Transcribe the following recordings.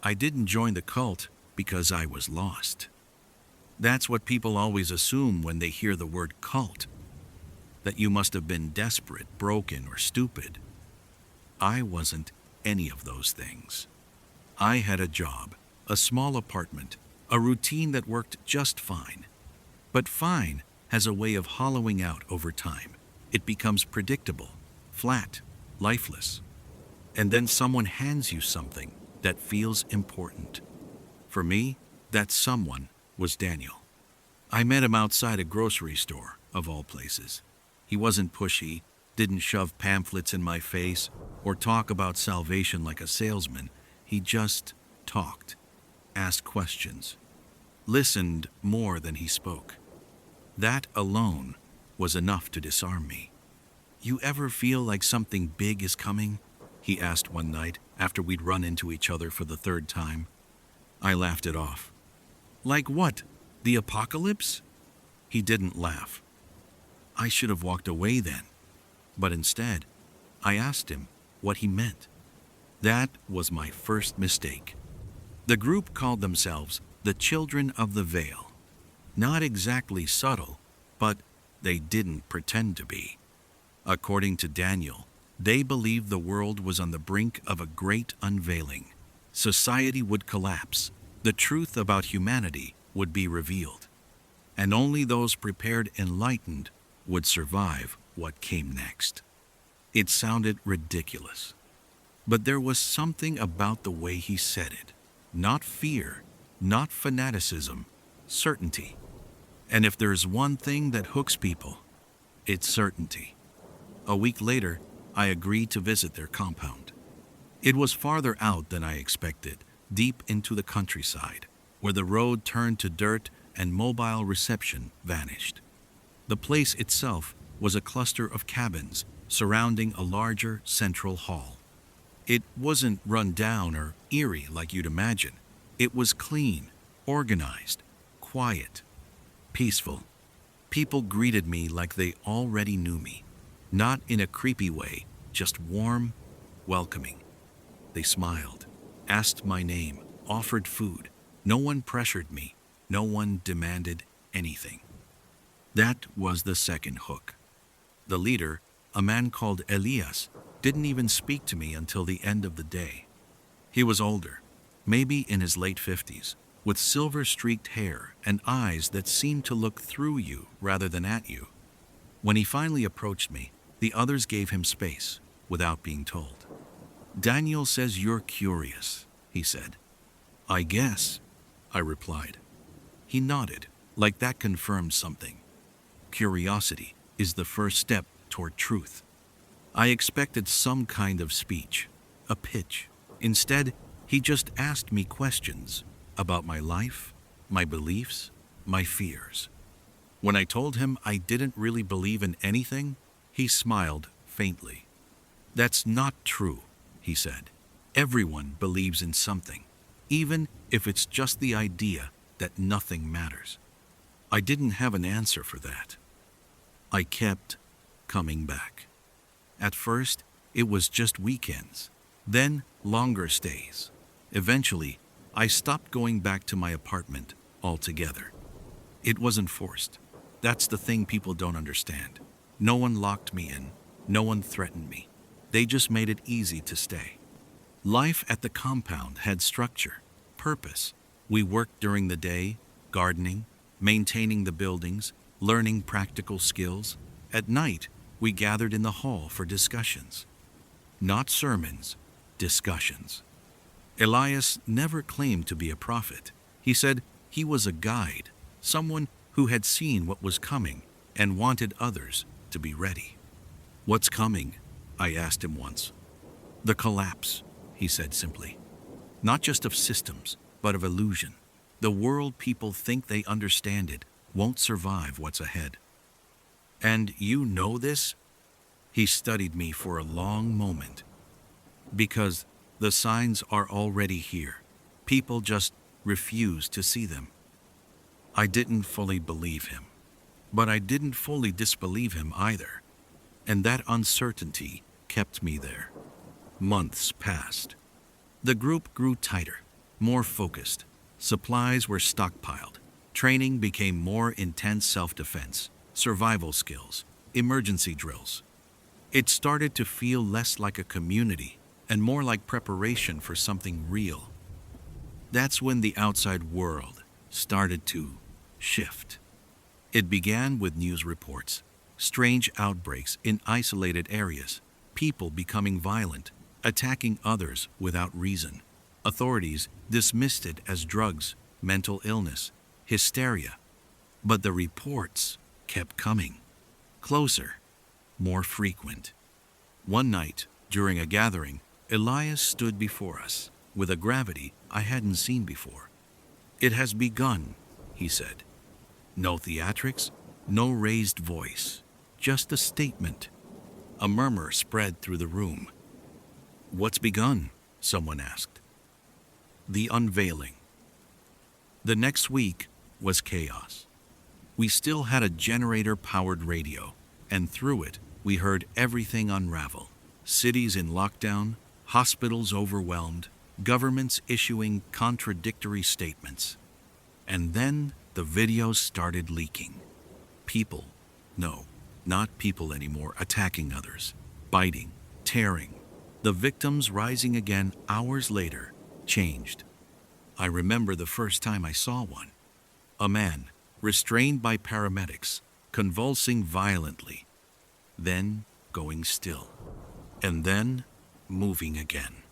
I didn't join the cult because I was lost. That's what people always assume when they hear the word cult, that you must have been desperate, broken, or stupid. I wasn't any of those things. I had a job, a small apartment, a routine that worked just fine. But fine has a way of hollowing out over time. It becomes predictable, flat, lifeless. And then someone hands you something that feels important. For me, that someone was Daniel. I met him outside a grocery store, of all places. He wasn't pushy, didn't shove pamphlets in my face, or talk about salvation like a salesman. He just talked, asked questions, listened more than he spoke. That alone was enough to disarm me. "You ever feel like something big is coming?" he asked one night after we'd run into each other for the third time. I laughed it off. "Like what? The apocalypse?" He didn't laugh. I should have walked away then, but instead, I asked him what he meant. That was my first mistake. The group called themselves the Children of the Veil. Not exactly subtle, but they didn't pretend to be. According to Daniel, they believed the world was on the brink of a great unveiling. Society would collapse. The truth about humanity would be revealed. And only those prepared enlightened would survive what came next. It sounded ridiculous. But there was something about the way he said it. Not fear, not fanaticism, certainty. And if there's one thing that hooks people, it's certainty. A week later, I agreed to visit their compound. It was farther out than I expected, deep into the countryside, where the road turned to dirt and mobile reception vanished. The place itself was a cluster of cabins surrounding a larger central hall. It wasn't run down or eerie like you'd imagine. It was clean, organized, quiet, peaceful. People greeted me like they already knew me, not in a creepy way, just warm, welcoming. They smiled, asked my name, offered food. No one pressured me. No one demanded anything. That was the second hook. The leader, a man called Elias, didn't even speak to me until the end of the day. He was older, maybe in his late 50s, with silver-streaked hair and eyes that seemed to look through you rather than at you. When he finally approached me, the others gave him space, without being told. "Daniel says you're curious," he said. "I guess," I replied. He nodded, like that confirmed something. Curiosity is the first step toward truth. I expected some kind of speech, a pitch. Instead, he just asked me questions about my life, my beliefs, my fears. When I told him I didn't really believe in anything, he smiled faintly. "That's not true," he said. "Everyone believes in something, even if it's just the idea that nothing matters." I didn't have an answer for that. I kept coming back. At first, it was just weekends, then longer stays. Eventually, I stopped going back to my apartment altogether. It wasn't forced. That's the thing people don't understand. No one locked me in. No one threatened me. They just made it easy to stay. Life at the compound had structure, purpose. We worked during the day, gardening, maintaining the buildings, learning practical skills. At night, we gathered in the hall for discussions. Not sermons, discussions. Elias never claimed to be a prophet. He said he was a guide, someone who had seen what was coming and wanted others to be ready. "What's coming?" I asked him once. "The collapse," he said simply. "Not just of systems, but of illusion. The world people think they understand it won't survive what's ahead." "And you know this?" He studied me for a long moment. "Because the signs are already here. People just refuse to see them." I didn't fully believe him, but I didn't fully disbelieve him either. And that uncertainty kept me there. Months passed. The group grew tighter. more focused. Supplies were stockpiled. Training became more intense self-defense, survival skills, emergency drills. It started to feel less like a community and more like preparation for something real. That's when the outside world started to shift. It began with news reports, strange outbreaks in isolated areas, people becoming violent, attacking others without reason. Authorities dismissed it as drugs, mental illness, hysteria. But the reports kept coming. Closer, more frequent. One night, during a gathering, Elias stood before us with a gravity I hadn't seen before. "It has begun," he said. No theatrics, no raised voice, just a statement. A murmur spread through the room. "What's begun?" someone asked. "The unveiling." The next week was chaos. We still had a generator-powered radio, and through it, we heard everything unravel. Cities in lockdown, hospitals overwhelmed, governments issuing contradictory statements. And then the videos started leaking. People, no, not people anymore, attacking others, biting, tearing. The victims rising again hours later, changed. I remember the first time I saw one. A man, restrained by paramedics, convulsing violently, then going still, and then moving again.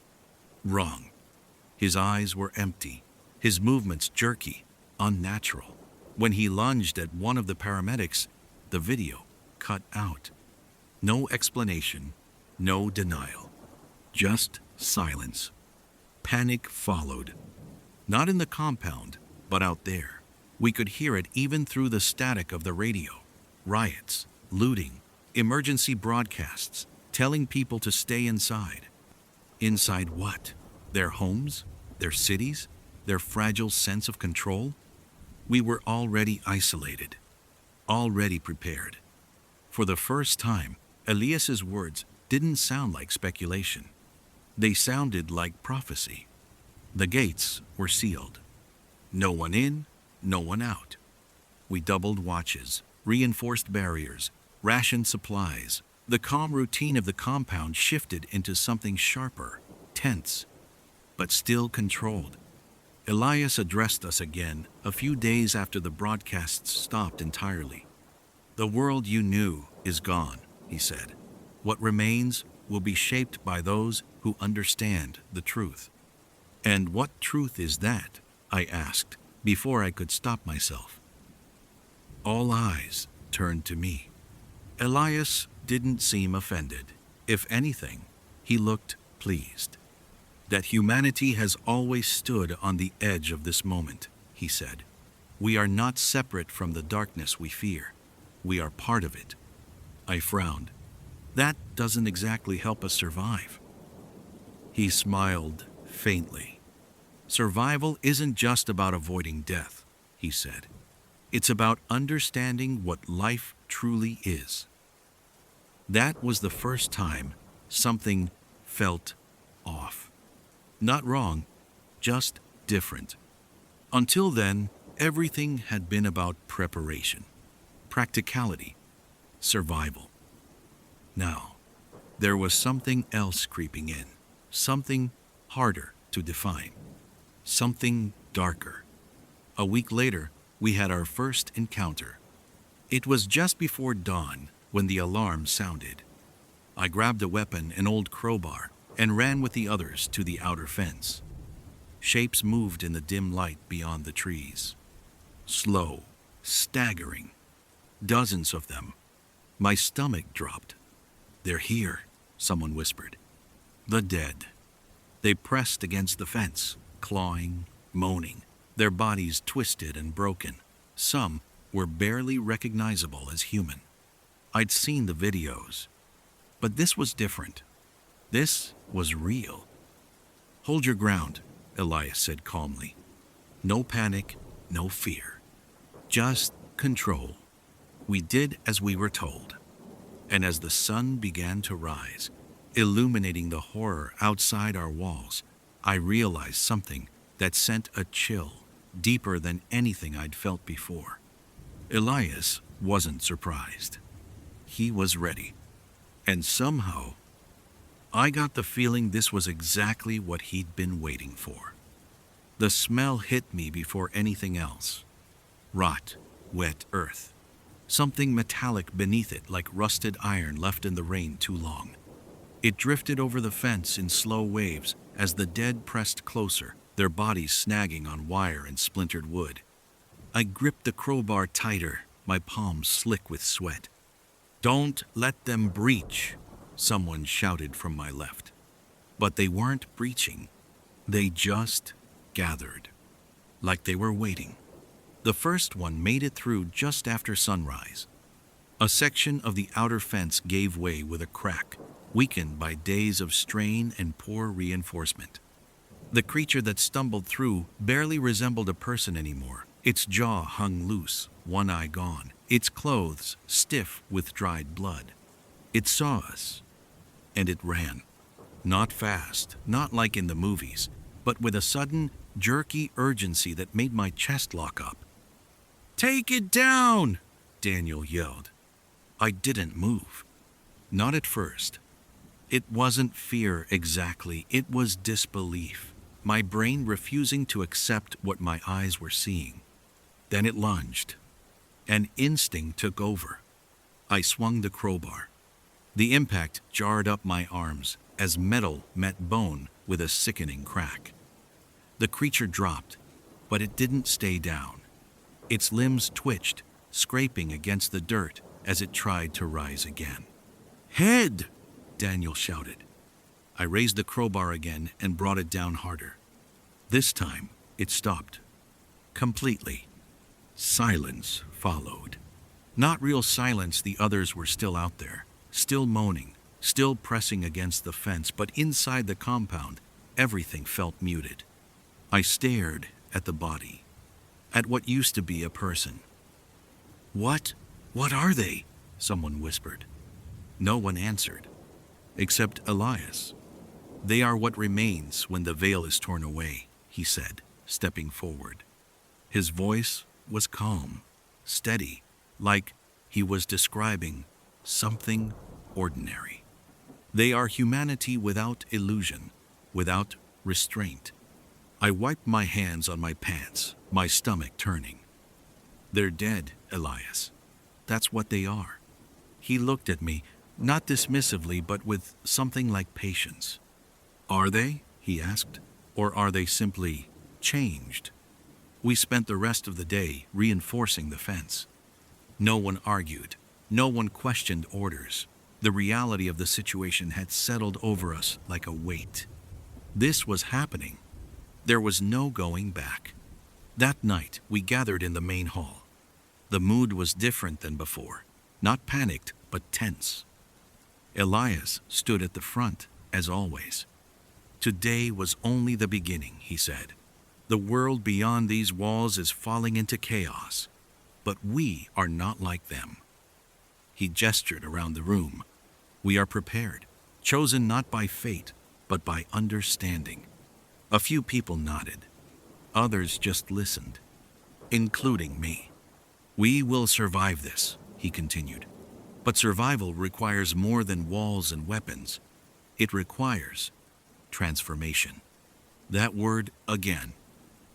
Wrong. His eyes were empty, his movements jerky, unnatural. When he lunged at one of the paramedics, the video cut out. No explanation, no denial. Just silence. Panic followed. Not in the compound, but out there. We could hear it even through the static of the radio. Riots, looting, emergency broadcasts, telling people to stay inside. Inside what? Their homes? Their cities? Their fragile sense of control? We were already isolated, already prepared. For the first time, Elias's words didn't sound like speculation. They sounded like prophecy. The gates were sealed. No one in, no one out. We doubled watches, reinforced barriers, rationed supplies. The calm routine of the compound shifted into something sharper, tense, but still controlled. Elias addressed us again a few days after the broadcasts stopped entirely. "The world you knew is gone," he said. "What remains will be shaped by those who understand the truth." "And what truth is that?" I asked, before I could stop myself. All eyes turned to me. Elias didn't seem offended. If anything, he looked pleased. "That humanity has always stood on the edge of this moment," he said. "We are not separate from the darkness we fear. We are part of it." I frowned. "That doesn't exactly help us survive." He smiled faintly. "Survival isn't just about avoiding death," he said. "It's about understanding what life truly is." That was the first time something felt off. Not wrong, just different. Until then, everything had been about preparation, practicality, survival. Now, there was something else creeping in, something harder to define, something darker. A week later, we had our first encounter. It was just before dawn when the alarm sounded. I grabbed a weapon, an old crowbar, and ran with the others to the outer fence. Shapes moved in the dim light beyond the trees. Slow, staggering. Dozens of them. My stomach dropped. "They're here," someone whispered. "The dead." They pressed against the fence, clawing, moaning, their bodies twisted and broken. Some were barely recognizable as human. I'd seen the videos, but this was different. This was real. "Hold your ground," Elias said calmly. "No panic, no fear. Just control." We did as we were told. And as the sun began to rise, illuminating the horror outside our walls, I realized something that sent a chill deeper than anything I'd felt before. Elias wasn't surprised. He was ready. And somehow, I got the feeling this was exactly what he'd been waiting for. The smell hit me before anything else. Rot, wet earth. Something metallic beneath it, like rusted iron left in the rain too long. It drifted over the fence in slow waves as the dead pressed closer, their bodies snagging on wire and splintered wood. I gripped the crowbar tighter, my palms slick with sweat. "Don't let them breach," someone shouted from my left. But they weren't breaching. They just gathered, like they were waiting. The first one made it through just after sunrise. A section of the outer fence gave way with a crack, weakened by days of strain and poor reinforcement. The creature that stumbled through barely resembled a person anymore. Its jaw hung loose, one eye gone, its clothes stiff with dried blood. It saw us, and it ran. Not fast, not like in the movies, but with a sudden, jerky urgency that made my chest lock up. "Take it down!" Daniel yelled. I didn't move. Not at first. It wasn't fear exactly, it was disbelief. My brain refusing to accept what my eyes were seeing. Then it lunged. An instinct took over. I swung the crowbar. The impact jarred up my arms as metal met bone with a sickening crack. The creature dropped, but it didn't stay down. Its limbs twitched, scraping against the dirt as it tried to rise again. "Head!" Daniel shouted. I raised the crowbar again and brought it down harder. This time, it stopped. Completely. Silence followed. Not real silence, the others were still out there, still moaning, still pressing against the fence, but inside the compound, everything felt muted. I stared at the body, at what used to be a person. What are they?" someone whispered. No one answered, except Elias. "They are what remains when the veil is torn away," he said, stepping forward. His voice was calm, steady, like he was describing something ordinary. "They are humanity without illusion, without restraint." I wiped my hands on my pants, my stomach turning. "They're dead, Elias. That's what they are." He looked at me, not dismissively, but with something like patience. "Are they?" he asked. "Or are they simply changed?" We spent the rest of the day reinforcing the fence. No one argued. No one questioned orders. The reality of the situation had settled over us like a weight. This was happening. There was no going back. That night, we gathered in the main hall. The mood was different than before. Not panicked, but tense. Elias stood at the front, as always. "Today was only the beginning," he said. "The world beyond these walls is falling into chaos, but we are not like them." He gestured around the room. "We are prepared, chosen not by fate, but by understanding." A few people nodded. Others just listened, including me. "We will survive this," he continued. "But survival requires more than walls and weapons. It requires transformation." That word again.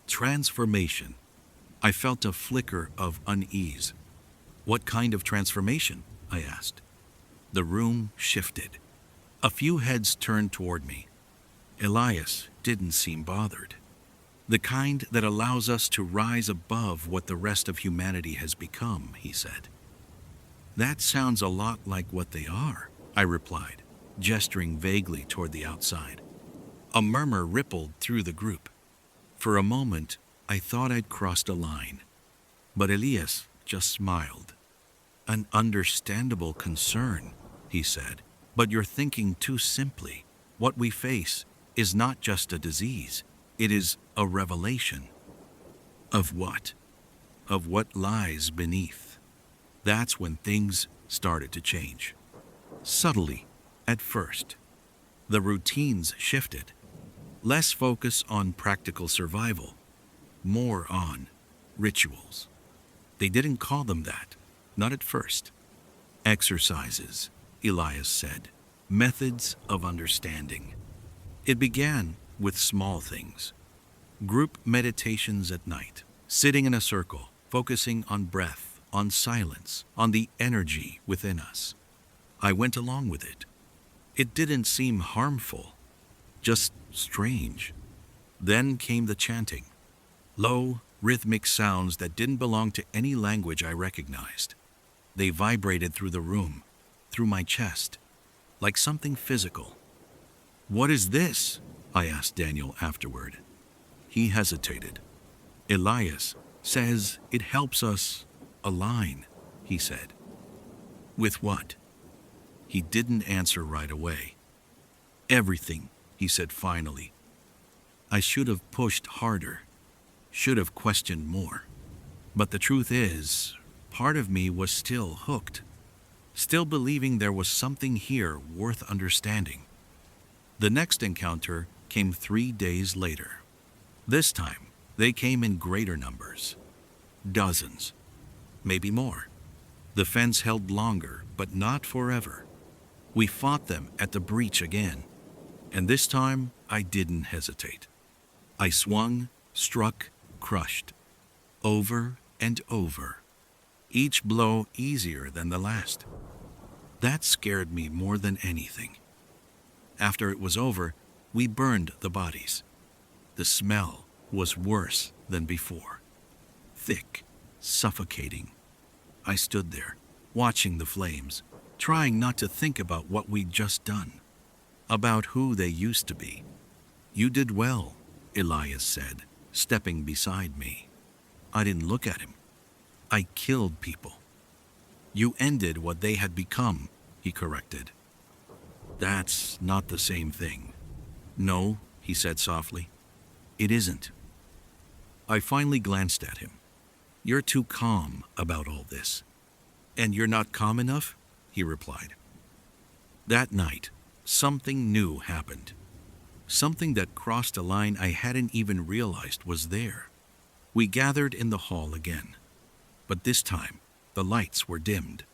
Transformation. I felt a flicker of unease. "What kind of transformation?" I asked. The room shifted. A few heads turned toward me. Elias didn't seem bothered. "The kind that allows us to rise above what the rest of humanity has become," he said. "That sounds a lot like what they are," I replied, gesturing vaguely toward the outside. A murmur rippled through the group. For a moment, I thought I'd crossed a line. But Elias just smiled. "An understandable concern," he said. "But you're thinking too simply. What we face is not just a disease. It is a revelation." "Of what?" "Of what lies beneath." That's when things started to change. Subtly, at first. The routines shifted. Less focus on practical survival, more on rituals. They didn't call them that, not at first. Exercises, Elias said, methods of understanding. It began with small things. Group meditations at night, sitting in a circle, focusing on breath, on silence, on the energy within us. I went along with it. It didn't seem harmful, just strange. Then came the chanting. Low, rhythmic sounds that didn't belong to any language I recognized. They vibrated through the room, through my chest, like something physical. "What is this?" I asked Daniel afterward. He hesitated. "Elias says it helps us align," he said. "With what?" He didn't answer right away. "Everything," he said finally. I should have pushed harder, should have questioned more. But the truth is, part of me was still hooked, still believing there was something here worth understanding. The next encounter came 3 days later. This time, they came in greater numbers. Dozens, maybe more. The fence held longer, but not forever. We fought them at the breach again, and this time I didn't hesitate. I swung, struck, crushed, over and over, each blow easier than the last. That scared me more than anything. After it was over, we burned the bodies. The smell was worse than before. Thick, suffocating. I stood there, watching the flames, trying not to think about what we'd just done, about who they used to be. "You did well," Elias said, stepping beside me. I didn't look at him. "I killed people." "You ended what they had become," he corrected. "That's not the same thing." "No," he said softly. "It isn't." I finally glanced at him. "You're too calm about all this." "And you're not calm enough?" he replied. That night, something new happened. Something that crossed a line I hadn't even realized was there. We gathered in the hall again. But this time, the lights were dimmed.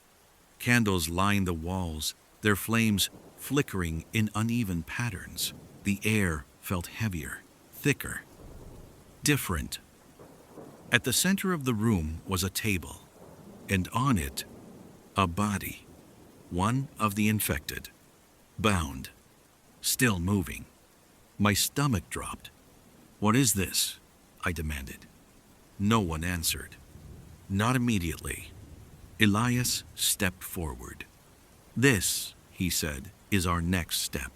Candles lined the walls, their flames flickering in uneven patterns. The air felt heavier, thicker, different. At the center of the room was a table, and on it, a body. One of the infected, bound, still moving. My stomach dropped. "What is this?" I demanded. No one answered. Not immediately. Elias stepped forward. "This," he said, "is our next step."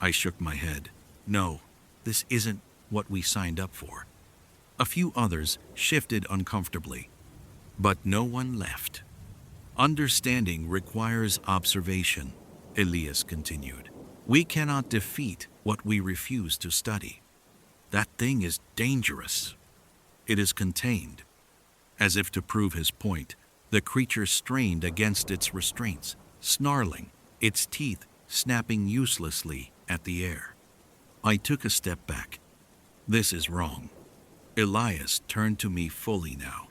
I shook my head. "No, this isn't what we signed up for." A few others shifted uncomfortably, but no one left. "Understanding requires observation," Elias continued. "We cannot defeat what we refuse to study. That thing is dangerous. It is contained." As if to prove his point, the creature strained against its restraints, snarling, its teeth snapping uselessly at the air. I took a step back. "This is wrong." Elias turned to me fully now.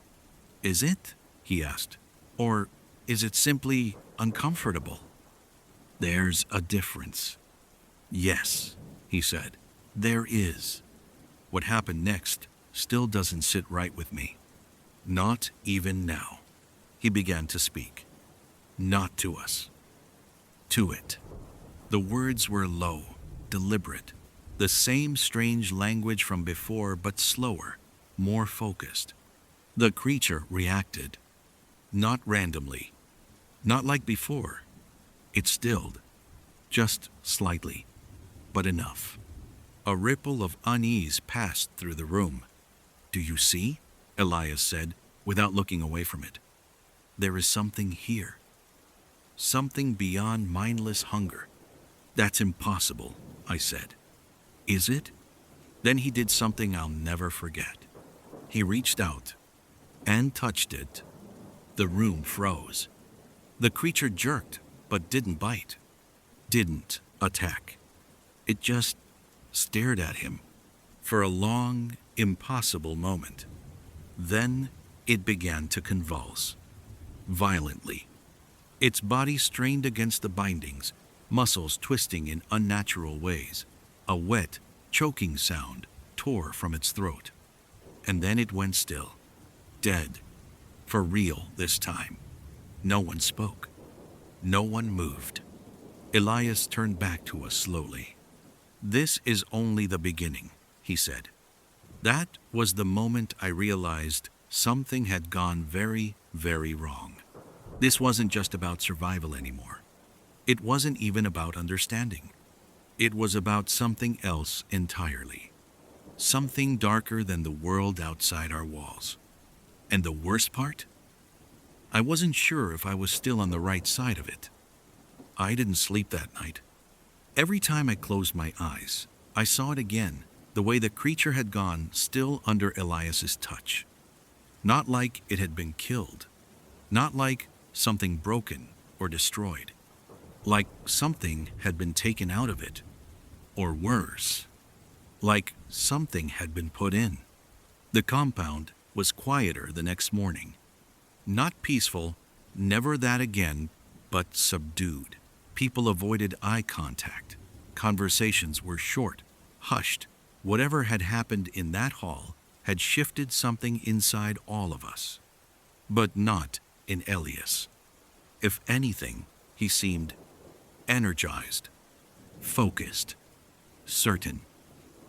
"Is it?" he asked. "Or is it simply uncomfortable?" "There's a difference." "Yes," he said, "there is." What happened next still doesn't sit right with me. Not even now. He began to speak. "Not to us. To it." The words were low, deliberate, the same strange language from before, but slower, more focused. The creature reacted. Not randomly. Not like before. It stilled. Just slightly. But enough. A ripple of unease passed through the room. "Do you see?" Elias said, without looking away from it. "There is something here. Something beyond mindless hunger." "That's impossible," I said. "Is it?" Then he did something I'll never forget. He reached out and touched it. The room froze. The creature jerked, but didn't bite. Didn't attack. It just stared at him for a long, impossible moment. Then it began to convulse, violently. Its body strained against the bindings, muscles twisting in unnatural ways. A wet, choking sound tore from its throat. And then it went still, dead, for real this time. No one spoke. No one moved. Elias turned back to us slowly. "This is only the beginning," he said. That was the moment I realized something had gone very, very wrong. This wasn't just about survival anymore. It wasn't even about understanding. It was about something else entirely. Something darker than the world outside our walls. And the worst part? I wasn't sure if I was still on the right side of it. I didn't sleep that night. Every time I closed my eyes, I saw it again, the way the creature had gone, still under Elias's touch. Not like it had been killed. Not like something broken or destroyed. Like something had been taken out of it. Or worse, like something had been put in. The compound was quieter the next morning. Not peaceful, never that again, but subdued. People avoided eye contact. Conversations were short, hushed. Whatever had happened in that hall had shifted something inside all of us. But not in Elias. If anything, he seemed energized, focused, certain.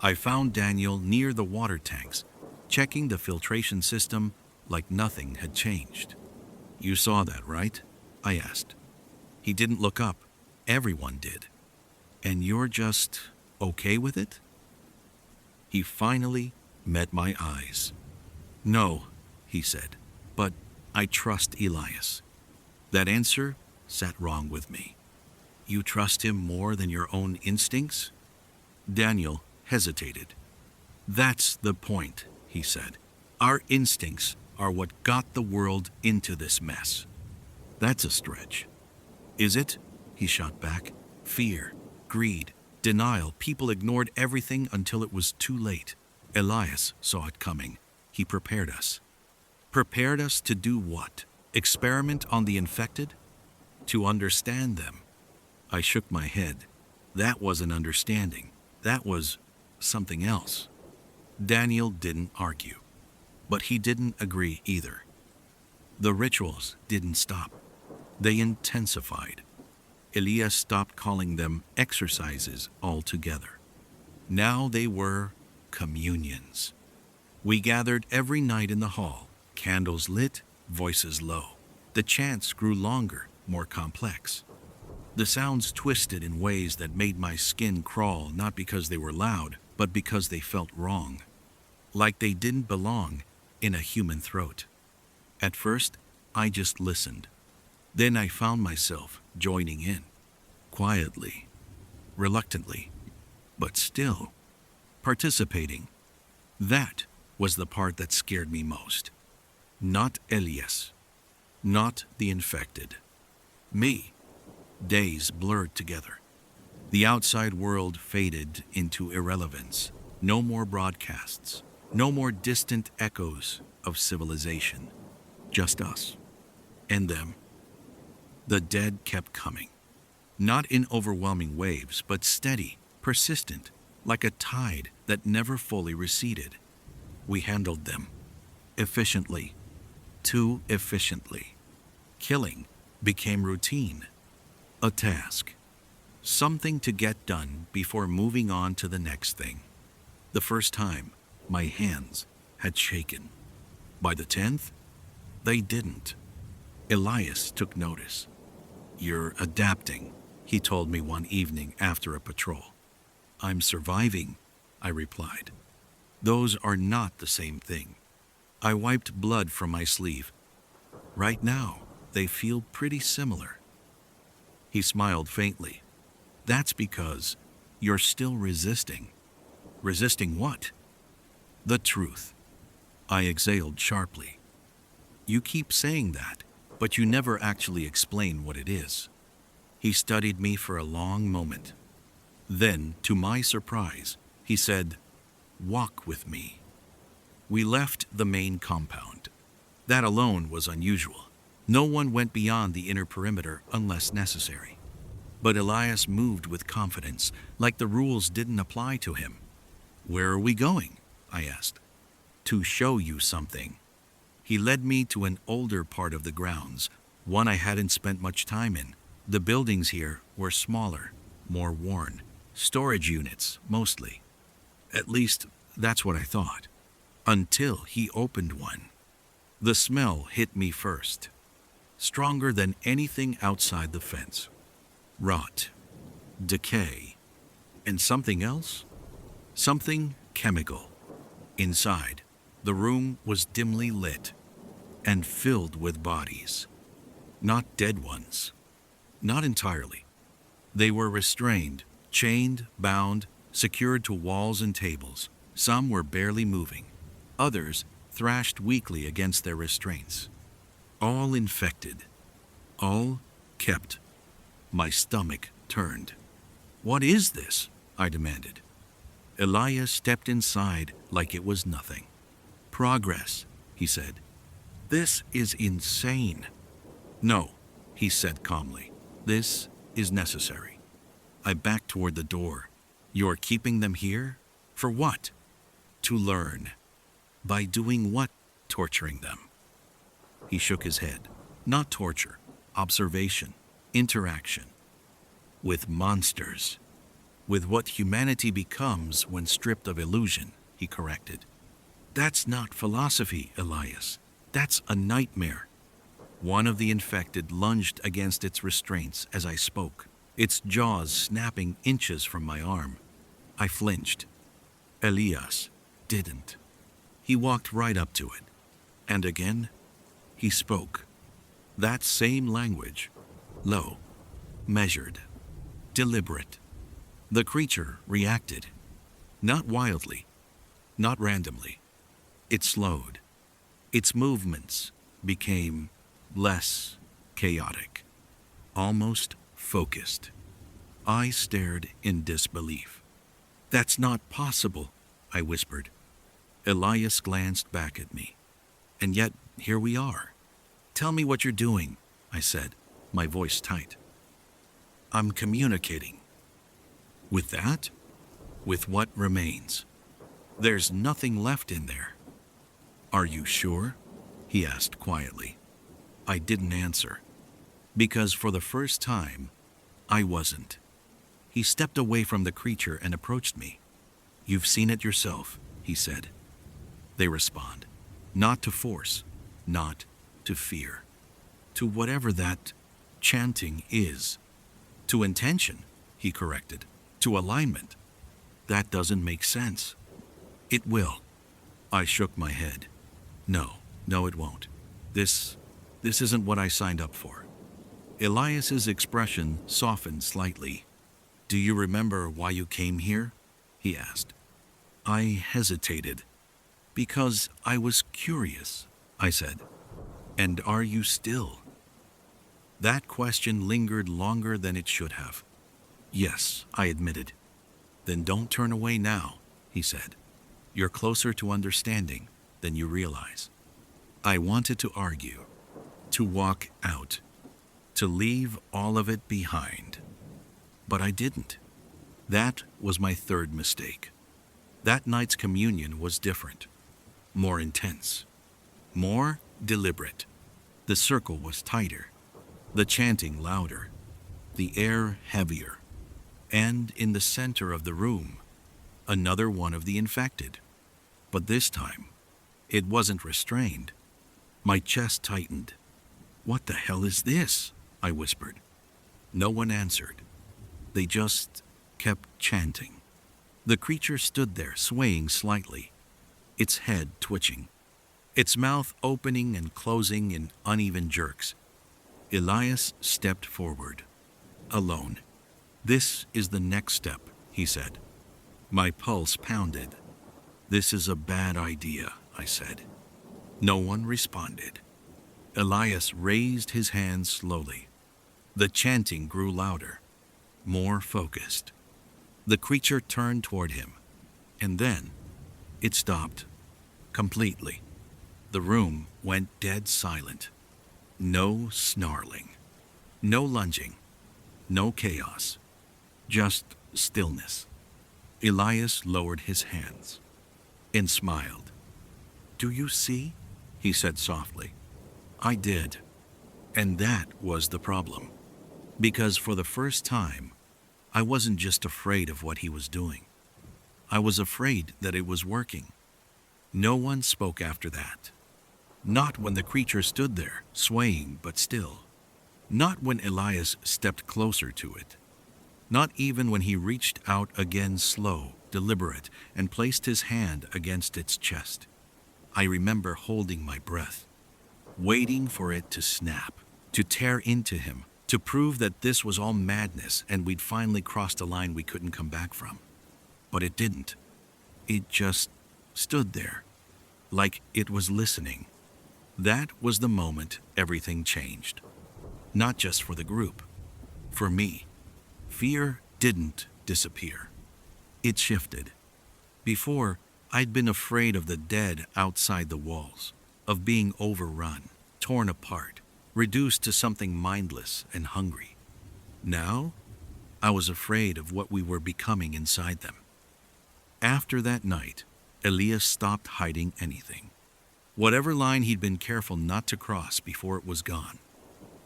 I found Daniel near the water tanks, checking the filtration system like nothing had changed. "You saw that, right?" I asked. He didn't look up. Everyone did. "And you're just okay with it?" He finally met my eyes. "No," he said, "but I trust Elias." That answer sat wrong with me. "You trust him more than your own instincts?" Daniel hesitated. "That's the point," he said. "Our instincts are what got the world into this mess." "That's a stretch." "Is it?" he shot back. "Fear, greed, denial. People ignored everything until it was too late. Elias saw it coming. He prepared us." Prepared us to do what? Experiment on the infected? To understand them? I shook my head. That wasn't understanding. That was something else. Daniel didn't argue. But he didn't agree either. The rituals didn't stop. They intensified. Elias stopped calling them exercises altogether. Now they were communions. We gathered every night in the hall, candles lit, voices low. The chants grew longer, more complex. The sounds twisted in ways that made my skin crawl, not because they were loud, but because they felt wrong. Like they didn't belong in a human throat. At first, I just listened. Then I found myself joining in, quietly, reluctantly, but still participating. That was the part that scared me most. Not Elias, not the infected. Me. Days blurred together. The outside world faded into irrelevance. No more broadcasts, no more distant echoes of civilization. Just us and them. The dead kept coming. Not in overwhelming waves, but steady, persistent, like a tide that never fully receded. We handled them efficiently, too efficiently. Killing became routine, a task, something to get done before moving on to the next thing. The first time, my hands had shaken. By the 10th, they didn't. Elias took notice. "You're adapting," he told me one evening after a patrol. "I'm surviving," I replied. "Those are not the same thing." I wiped blood from my sleeve. "Right now, they feel pretty similar." He smiled faintly. "That's because you're still resisting." "Resisting what?" "The truth." I exhaled sharply. "You keep saying that, but you never actually explain what it is." He studied me for a long moment. Then, to my surprise, He said, "Walk with me." We left the main compound. That alone was unusual. No one went beyond the inner perimeter unless necessary. But Elias moved with confidence, like the rules didn't apply to him. "Where are we going?" I asked. "To show you something." He led me to an older part of the grounds, one I hadn't spent much time in. The buildings here were smaller, more worn. Storage units, mostly. At least, that's what I thought. Until he opened one. The smell hit me first. Stronger than anything outside the fence. Rot. Decay. And something else? Something chemical. Inside, the room was dimly lit and filled with bodies. Not dead ones. Not entirely. They were restrained, chained, bound, secured to walls and tables. Some were barely moving. Others thrashed weakly against their restraints. All infected. All kept. My stomach turned. "What is this?" I demanded. Elias stepped inside like it was nothing. "Progress," he said. "This is insane." "No," he said calmly. "This is necessary." I backed toward the door. "You're keeping them here? For what?" "To learn." "By doing what?" "Torturing them." He shook his head. "Not torture. Observation. Interaction. With monsters. With what humanity becomes when stripped of illusion," he corrected. "That's not philosophy, Elias. That's a nightmare." One of the infected lunged against its restraints as I spoke, its jaws snapping inches from my arm. I flinched. Elias didn't. He walked right up to it. And again, he spoke. That same language. Low. Measured. Deliberate. The creature reacted. Not wildly. Not randomly. It slowed. Its movements became less chaotic. Almost focused. I stared in disbelief. "That's not possible," I whispered. Elias glanced back at me. "And yet, here we are." "Tell me what you're doing," I said, my voice tight. "I'm communicating." "With that?" "With what remains. There's nothing left in there." "Are you sure?" he asked quietly. I didn't answer, because for the first time, I wasn't. He stepped away from the creature and approached me. "You've seen it yourself," he said. They respond. Not to force, not to fear. To whatever that chanting is. To intention, he corrected. To alignment. That doesn't make sense. "It will." I shook my head. No, it won't. This isn't what I signed up for." Elias's expression softened slightly. "Do you remember why you came here?" he asked. I hesitated. "Because I was curious," I said. "And are you still?" That question lingered longer than it should have. "Yes," I admitted. "Then don't turn away now," he said. "You're closer to understanding than you realize." I wanted to argue, to walk out, to leave all of it behind. But I didn't. That was my third mistake. That night's communion was different, more intense, more deliberate. The circle was tighter, the chanting louder, the air heavier, and in the center of the room, another one of the infected. But this time, it wasn't restrained. My chest tightened. "What the hell is this?" I whispered. No one answered. They just kept chanting. The creature stood there, swaying slightly, its head twitching, its mouth opening and closing in uneven jerks. Elias stepped forward, alone. "This is the next step," he said. My pulse pounded. "This is a bad idea," I said. No one responded. Elias raised his hands slowly. The chanting grew louder, more focused. The creature turned toward him, And then it stopped completely. The room went dead silent. No snarling, no lunging, no chaos, just stillness. Elias lowered his hands and smiled. "Do you see?" he said softly. I did. And that was the problem. Because for the first time, I wasn't just afraid of what he was doing. I was afraid that it was working. No one spoke after that. Not when the creature stood there, swaying but still. Not when Elias stepped closer to it. Not even when he reached out again, slow, deliberate, and placed his hand against its chest. I remember holding my breath, waiting for it to snap, to tear into him, to prove that this was all madness and we'd finally crossed a line we couldn't come back from. But it didn't. It just stood there, like it was listening. That was the moment everything changed. Not just for the group. For me. Fear didn't disappear. It shifted. Before, I'd been afraid of the dead outside the walls, of being overrun, torn apart, reduced to something mindless and hungry. Now, I was afraid of what we were becoming inside them. After that night, Elias stopped hiding anything. Whatever line he'd been careful not to cross before it was gone.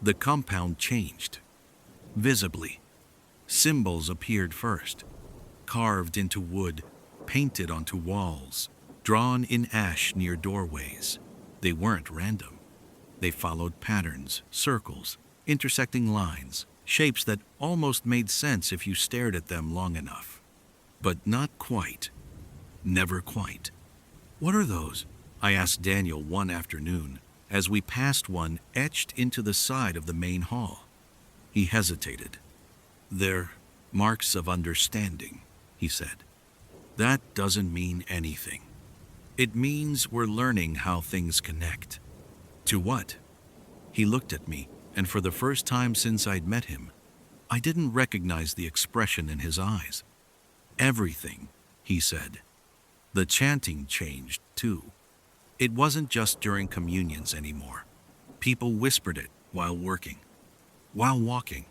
The compound changed. Visibly. Symbols appeared first, carved into wood, painted onto walls, drawn in ash near doorways. They weren't random. They followed patterns, circles, intersecting lines, shapes that almost made sense if you stared at them long enough. But not quite. Never quite. "What are those?" I asked Daniel one afternoon as we passed one etched into the side of the main hall. He hesitated. "They're marks of understanding," he said. "That doesn't mean anything. It means we're learning how things connect." "To what?" He looked at me, and for the first time since I'd met him, I didn't recognize the expression in his eyes. "Everything," he said. The chanting changed, too. It wasn't just during communions anymore. People whispered it while working, while walking.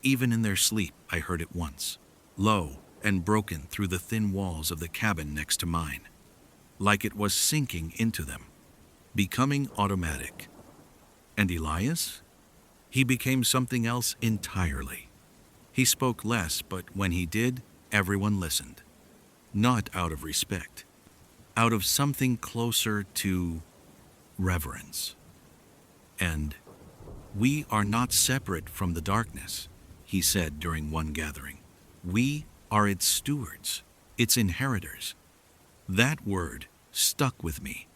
Even in their sleep, I heard it once, low and broken through the thin walls of the cabin next to mine, like it was sinking into them, becoming automatic. And Elias? He became something else entirely. He spoke less, but when he did, everyone listened. Not out of respect, out of something closer to reverence. And "We are not separate from the darkness," he said during one gathering. "We are its stewards, its inheritors." That word stuck with me.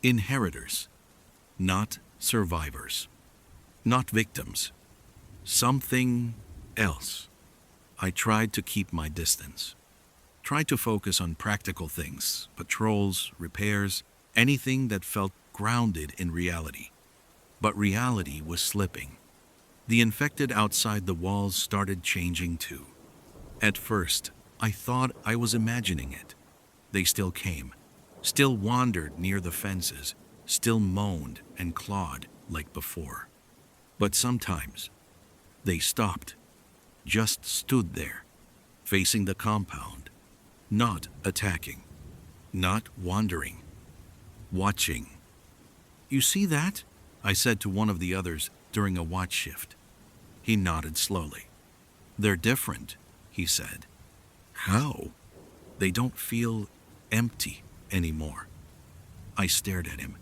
Inheritors, not survivors, not victims. Something else. I tried to keep my distance. Tried to focus on practical things, patrols, repairs, anything that felt grounded in reality. But reality was slipping. The infected outside the walls started changing too. At first, I thought I was imagining it. They still came, still wandered near the fences, still moaned and clawed like before. But sometimes, they stopped, just stood there, facing the compound, not attacking, not wandering, watching. "You see that?" I said to one of the others during a watch shift. He nodded slowly. "They're different," he said. "How?" "They don't feel empty anymore." I stared at him.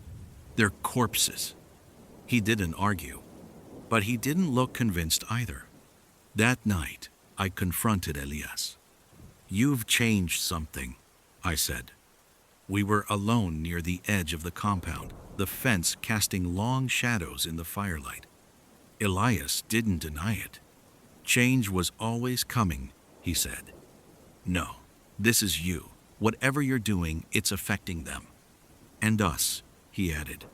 "They're corpses." He didn't argue, but he didn't look convinced either. That night, I confronted Elias. "You've changed something," I said. We were alone near the edge of the compound, the fence casting long shadows in the firelight. Elias didn't deny it. "Change was always coming," he said. "No, this is you. Whatever you're doing, it's affecting them. And us," he added.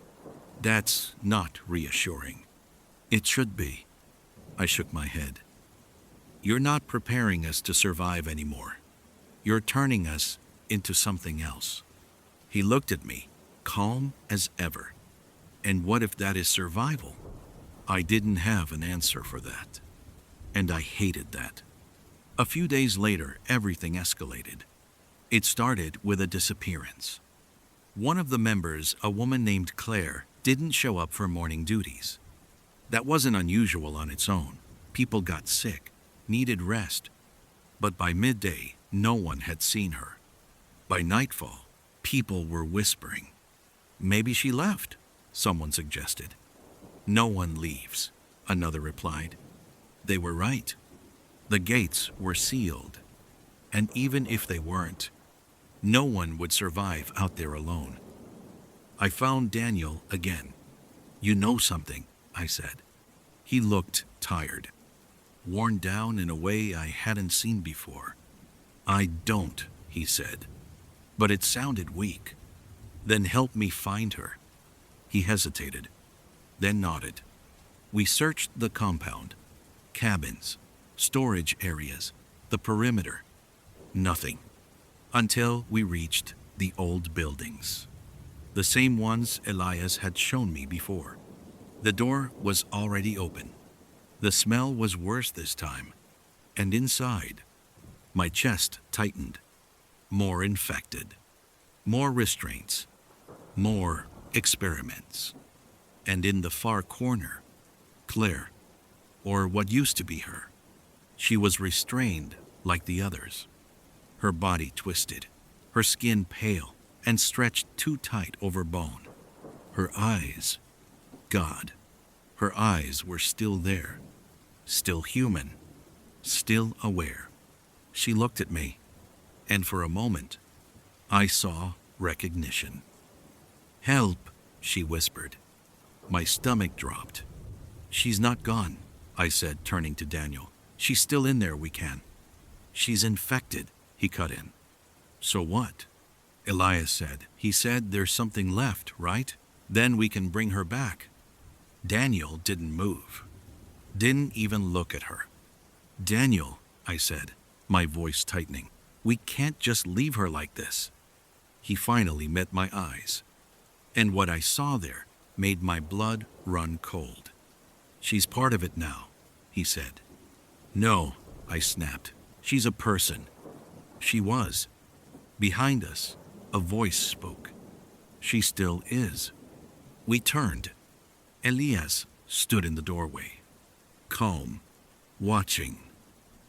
"That's not reassuring." "It should be." I shook my head. "You're not preparing us to survive anymore. You're turning us into something else. He looked at me, calm as ever. And what if that is survival? I didn't have an answer for that. And I hated that. A few days later, everything escalated. It started with a disappearance. One of the members, a woman named Claire, didn't show up for morning duties. That wasn't unusual on its own. People got sick, needed rest. But by midday, no one had seen her. By nightfall, people were whispering. Maybe she left, someone suggested. No one leaves, another replied. They were right. The gates were sealed. And even if they weren't, no one would survive out there alone. I found Daniel again. You know something, I said. He looked tired, worn down in a way I hadn't seen before. I don't, he said, but it sounded weak. Then help me find her. He hesitated, then nodded. We searched the compound, cabins, storage areas, the perimeter. Nothing. Until we reached the old buildings. The same ones Elias had shown me before. The door was already open. The smell was worse this time. And inside, my chest tightened. More infected. More restraints. More experiments. And in the far corner, Claire, or what used to be her. She was restrained like the others. Her body twisted, her skin pale and stretched too tight over bone. Her eyes, God, her eyes were still there, still human, still aware. She looked at me, and for a moment, I saw recognition. Help, she whispered. My stomach dropped. She's not gone, I said, turning to Daniel. She's still in there, we can. She's infected, he cut in. So what? Elias said. He said there's something left, right? Then we can bring her back. Daniel didn't move. Didn't even look at her. Daniel, I said, my voice tightening. We can't just leave her like this. He finally met my eyes. And what I saw there made my blood run cold. She's part of it now, he said. No, I snapped. She's a person. She was. Behind us, a voice spoke. She still is. We turned. Elias stood in the doorway, calm, watching.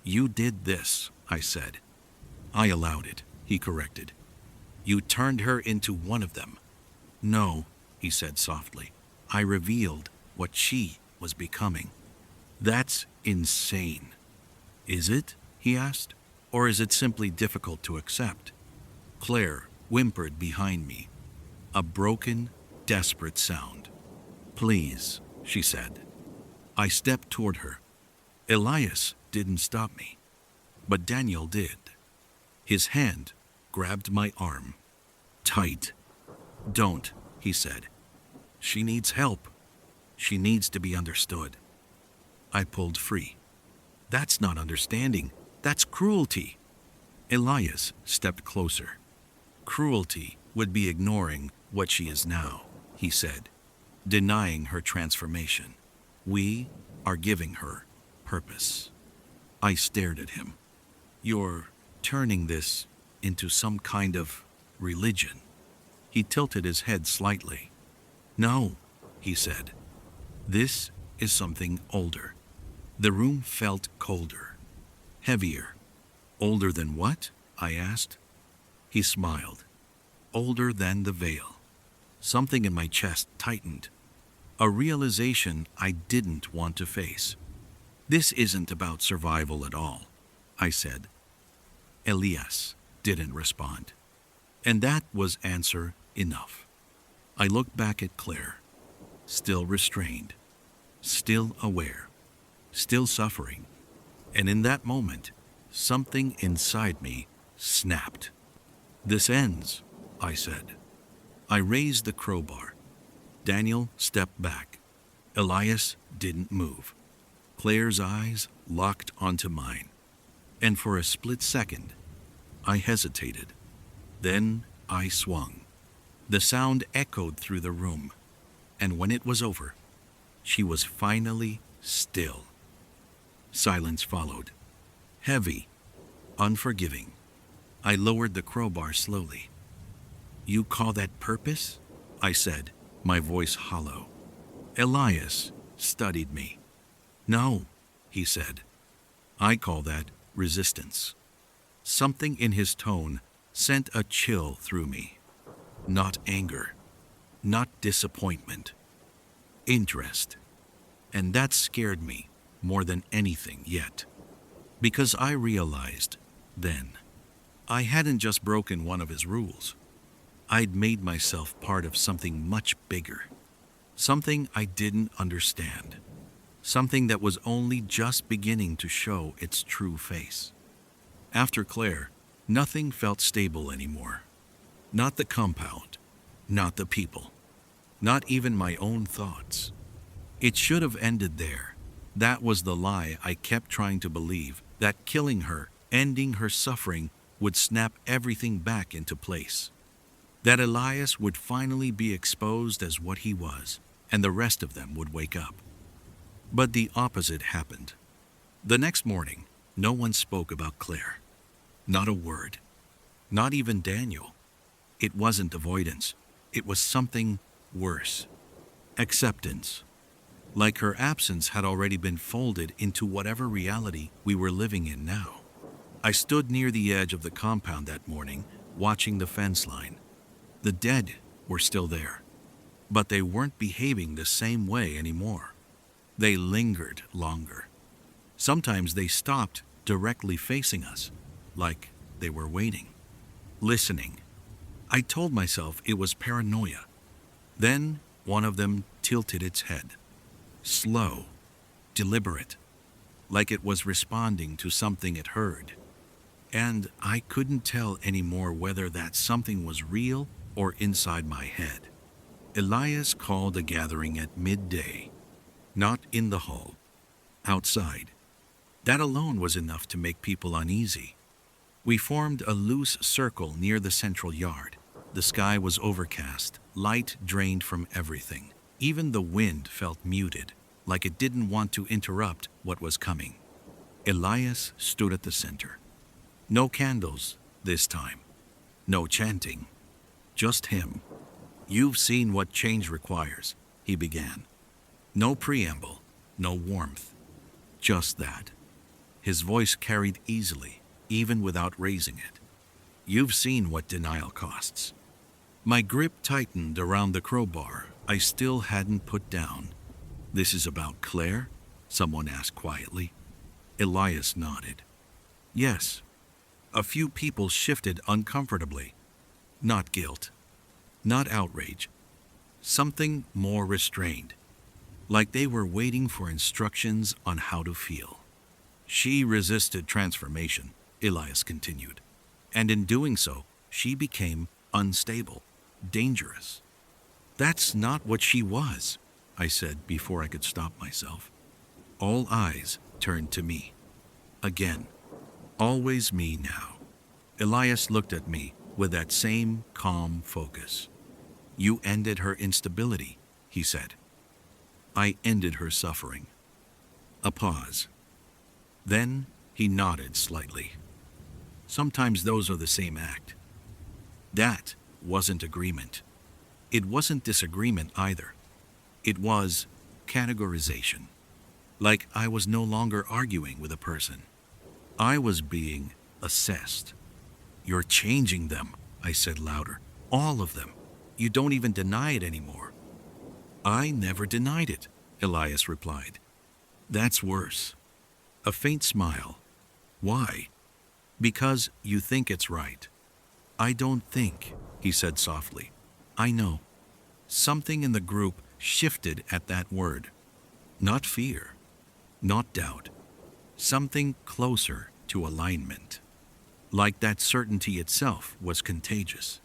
You did this, I said. I allowed it, he corrected. You turned her into one of them. No, he said softly. I revealed what she was becoming. That's insane. Is it? He asked. Or is it simply difficult to accept? Claire whimpered behind me, a broken, desperate sound. Please, she said. I stepped toward her. Elias didn't stop me, but Daniel did. His hand grabbed my arm. Tight. Don't, he said. She needs help. She needs to be understood. I pulled free. That's not understanding. That's cruelty. Elias stepped closer. Cruelty would be ignoring what she is now, he said, denying her transformation. We are giving her purpose. I stared at him. You're turning this into some kind of religion. He tilted his head slightly. No, he said. This is something older. The room felt colder, heavier. Older than what? I asked. He smiled. Older than the veil. Something in my chest tightened. A realization I didn't want to face. This isn't about survival at all, I said. Elias didn't respond. And that was answer enough. I looked back at Claire, still restrained, still aware, still suffering. And in that moment, something inside me snapped. This ends, I said. I raised the crowbar. Daniel stepped back. Elias didn't move. Claire's eyes locked onto mine. And for a split second, I hesitated. Then I swung. The sound echoed through the room, and when it was over, she was finally still. Silence followed, heavy, unforgiving. I lowered the crowbar slowly. "You call that purpose?" I said, my voice hollow. Elias studied me. "No," he said. "I call that resistance." Something in his tone sent a chill through me. Not anger, not disappointment, interest. And that scared me more than anything yet. Because I realized then, I hadn't just broken one of his rules. I'd made myself part of something much bigger. Something I didn't understand. Something that was only just beginning to show its true face. After Claire, nothing felt stable anymore. Not the compound, not the people, not even my own thoughts. It should have ended there. That was the lie I kept trying to believe, that killing her, ending her suffering, would snap everything back into place. That Elias would finally be exposed as what he was, and the rest of them would wake up. But the opposite happened. The next morning, no one spoke about Claire. Not a word. Not even Daniel. It wasn't avoidance. It was something worse. Acceptance. Like her absence had already been folded into whatever reality we were living in now. I stood near the edge of the compound that morning, watching the fence line. The dead were still there, but they weren't behaving the same way anymore. They lingered longer. Sometimes they stopped directly facing us, like they were waiting, listening. I told myself it was paranoia. Then one of them tilted its head. Slow, deliberate, like it was responding to something it heard. And I couldn't tell anymore whether that something was real or inside my head. Elias called a gathering at midday, not in the hall, outside. That alone was enough to make people uneasy. We formed a loose circle near the central yard. The sky was overcast, light drained from everything. Even the wind felt muted, like it didn't want to interrupt what was coming. Elias stood at the center. No candles this time. No chanting. Just him. "You've seen what change requires," he began. No preamble, no warmth. Just that. His voice carried easily, even without raising it. "You've seen what denial costs." My grip tightened around the crowbar I still hadn't put down. "This is about Claire?" someone asked quietly. Elias nodded. "Yes." A few people shifted uncomfortably. Not guilt. Not outrage. Something more restrained. Like they were waiting for instructions on how to feel. "She resisted transformation," Elias continued. "And in doing so, she became unstable, dangerous." "That's not what she was," I said before I could stop myself. All eyes turned to me. Again. Always me now. Elias looked at me with that same calm focus. "You ended her instability," he said. "I ended her suffering." A pause. Then he nodded slightly. "Sometimes those are the same act." That wasn't agreement. It wasn't disagreement either. It was categorization. Like I was no longer arguing with a person. I was being assessed. "You're changing them," I said louder. "All of them. You don't even deny it anymore." "I never denied it," Elias replied. "That's worse." A faint smile. "Why?" "Because you think it's right." "I don't think," he said softly. "I know." Something in the group shifted at that word. Not fear, not doubt. Something closer to alignment. Like that certainty itself was contagious.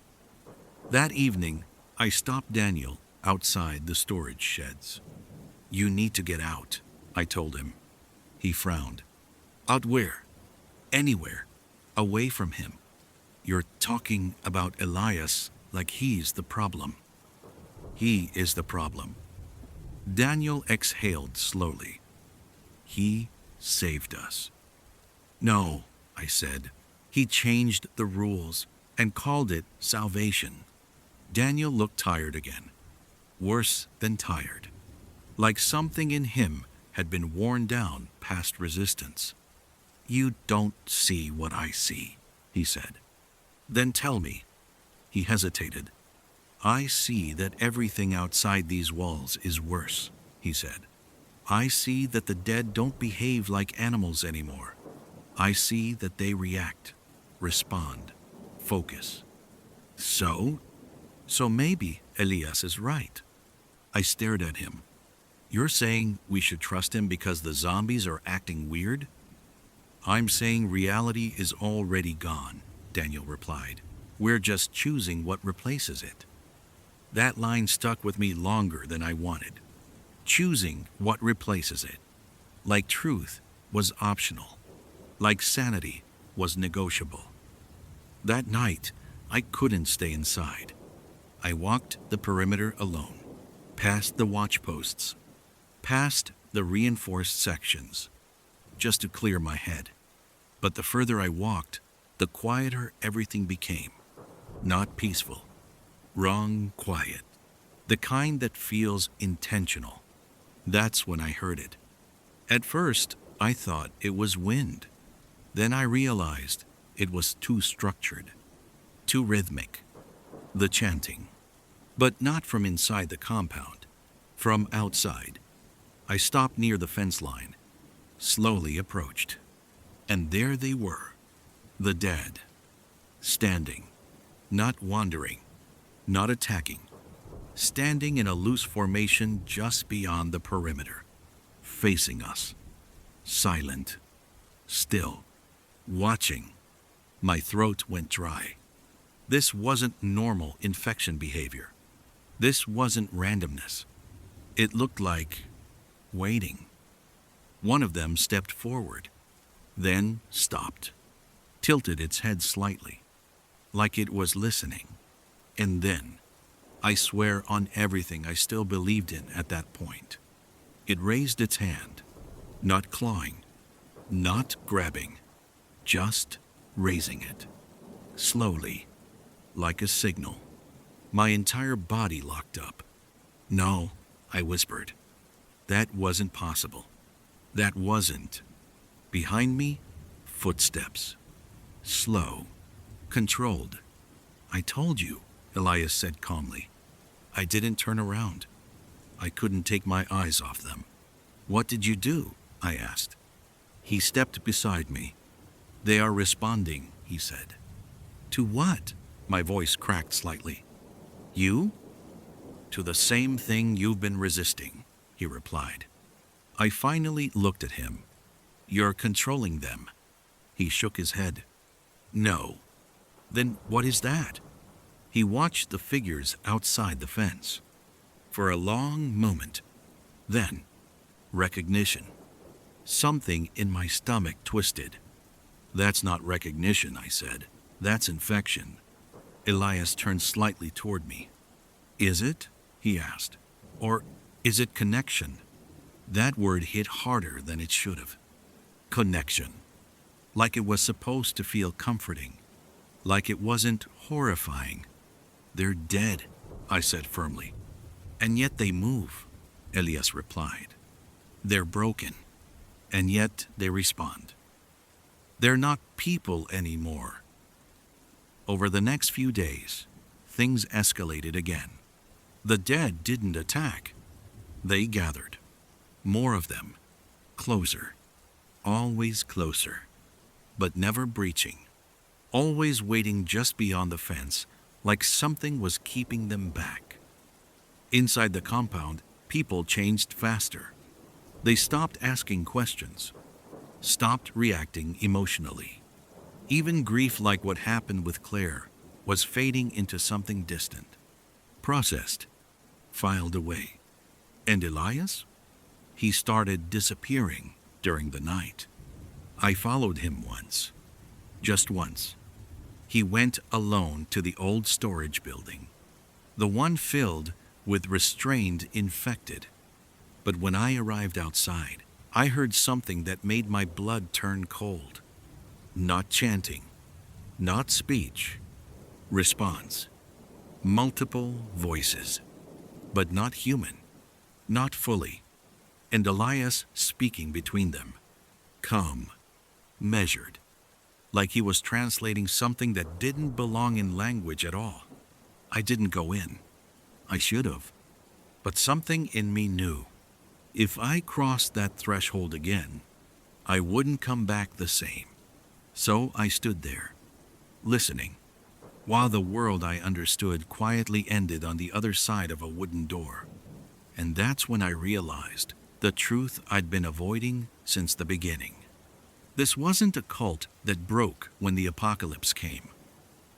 That evening, I stopped Daniel outside the storage sheds. "You need to get out," I told him. He frowned. "Out where?" "Anywhere. Away from him." You're talking about Elias like he's the problem. He is the problem. Daniel exhaled slowly. He saved us. No, I said. He changed the rules and called it salvation. Daniel looked tired again. Worse than tired. Like something in him had been worn down past resistance. You don't see what I see, he said. Then tell me. He hesitated. I see that everything outside these walls is worse, he said. I see that the dead don't behave like animals anymore. I see that they react, respond, focus. So maybe Elias is right. I stared at him. You're saying we should trust him because the zombies are acting weird? I'm saying reality is already gone, Daniel replied. We're just choosing what replaces it. That line stuck with me longer than I wanted. Choosing what replaces it. Like truth was optional. Like sanity was negotiable. That night, I couldn't stay inside. I walked the perimeter alone, past the watch posts, past the reinforced sections, just to clear my head. But the further I walked, the quieter everything became. Not peaceful. Wrong quiet. The kind that feels intentional. That's when I heard it. At first, I thought it was wind. Then I realized it was too structured, too rhythmic. The chanting. But not from inside the compound. From outside. I stopped near the fence line, slowly approached. And there they were, the dead, standing, not wandering, not attacking, standing in a loose formation just beyond the perimeter, facing us, silent, still, watching. My throat went dry. This wasn't normal infection behavior. This wasn't randomness. It looked like waiting. One of them stepped forward, then stopped, tilted its head slightly, like it was listening. And then, I swear on everything I still believed in at that point, it raised its hand, not clawing, not grabbing, just raising it, slowly, like a signal. My entire body locked up. No, I whispered. That wasn't possible. That wasn't. Behind me, footsteps. Slow, controlled. I told you, Elias said calmly. I didn't turn around. I couldn't take my eyes off them. What did you do? I asked. He stepped beside me. They are responding, he said. To what? My voice cracked slightly. You? To the same thing you've been resisting, he replied. I finally looked at him. You're controlling them. He shook his head. No. Then what is that? He watched the figures outside the fence. For a long moment. Then, recognition. Something in my stomach twisted. That's not recognition, I said. That's infection. Elias turned slightly toward me. Is it? He asked. Or is it connection? That word hit harder than it should have. Connection. Like it was supposed to feel comforting. Like it wasn't horrifying. They're dead, I said firmly. And yet they move, Elias replied. They're broken, and yet they respond. They're not people anymore. Over the next few days, things escalated again. The dead didn't attack. They gathered. More of them. Closer. Always closer. But never breaching. Always waiting just beyond the fence, like something was keeping them back. Inside the compound, people changed faster. They stopped asking questions. Stopped reacting emotionally. Even grief like what happened with Claire was fading into something distant. Processed. Filed away. And Elias? He started disappearing during the night. I followed him once. Just once. He went alone to the old storage building, the one filled with restrained infected. But when I arrived outside, I heard something that made my blood turn cold. Not chanting, not speech, response. Multiple voices, but not human, not fully, and Elias speaking between them. Calm, measured, like he was translating something that didn't belong in language at all. I didn't go in. I should have. But something in me knew. If I crossed that threshold again, I wouldn't come back the same. So I stood there, listening, while the world I understood quietly ended on the other side of a wooden door. And that's when I realized the truth I'd been avoiding since the beginning. This wasn't a cult that broke when the apocalypse came.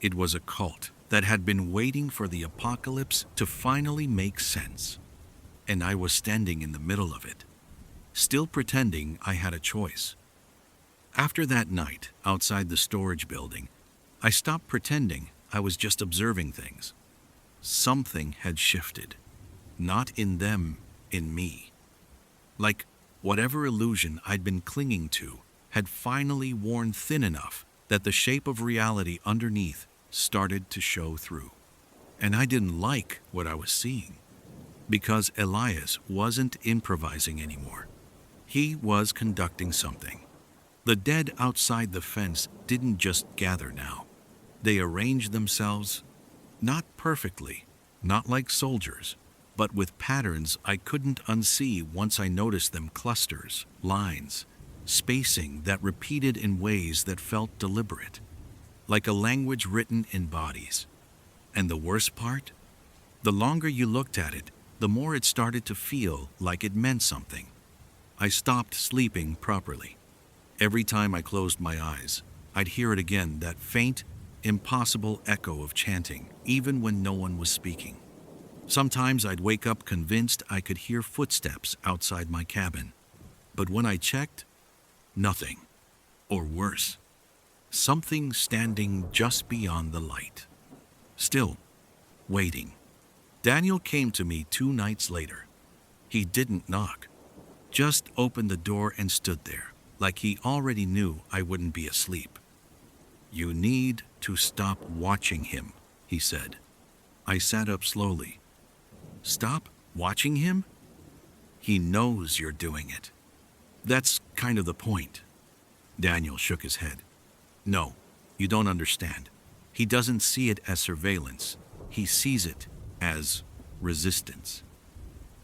It was a cult that had been waiting for the apocalypse to finally make sense. And I was standing in the middle of it, still pretending I had a choice. After that night outside the storage building, I stopped pretending I was just observing things. Something had shifted, not in them, in me. Like whatever illusion I'd been clinging to had finally worn thin enough that the shape of reality underneath started to show through. And I didn't like what I was seeing, because Elias wasn't improvising anymore. He was conducting something. The dead outside the fence didn't just gather now. They arranged themselves, not perfectly, not like soldiers, but with patterns I couldn't unsee once I noticed them: clusters, lines, spacing that repeated in ways that felt deliberate, like a language written in bodies. And the worst part? The longer you looked at it, the more it started to feel like it meant something. I stopped sleeping properly. Every time I closed my eyes, I'd hear it again, that faint, impossible echo of chanting, even when no one was speaking. Sometimes I'd wake up convinced I could hear footsteps outside my cabin. But when I checked, nothing. Or worse, something standing just beyond the light. Still, waiting. Daniel came to me 2 nights later. He didn't knock, just opened the door and stood there, like he already knew I wouldn't be asleep. "You need to stop watching him," he said. I sat up slowly. "Stop watching him?" "He knows you're doing it. That's kind of the point." Daniel shook his head. "No, you don't understand. He doesn't see it as surveillance. He sees it as resistance.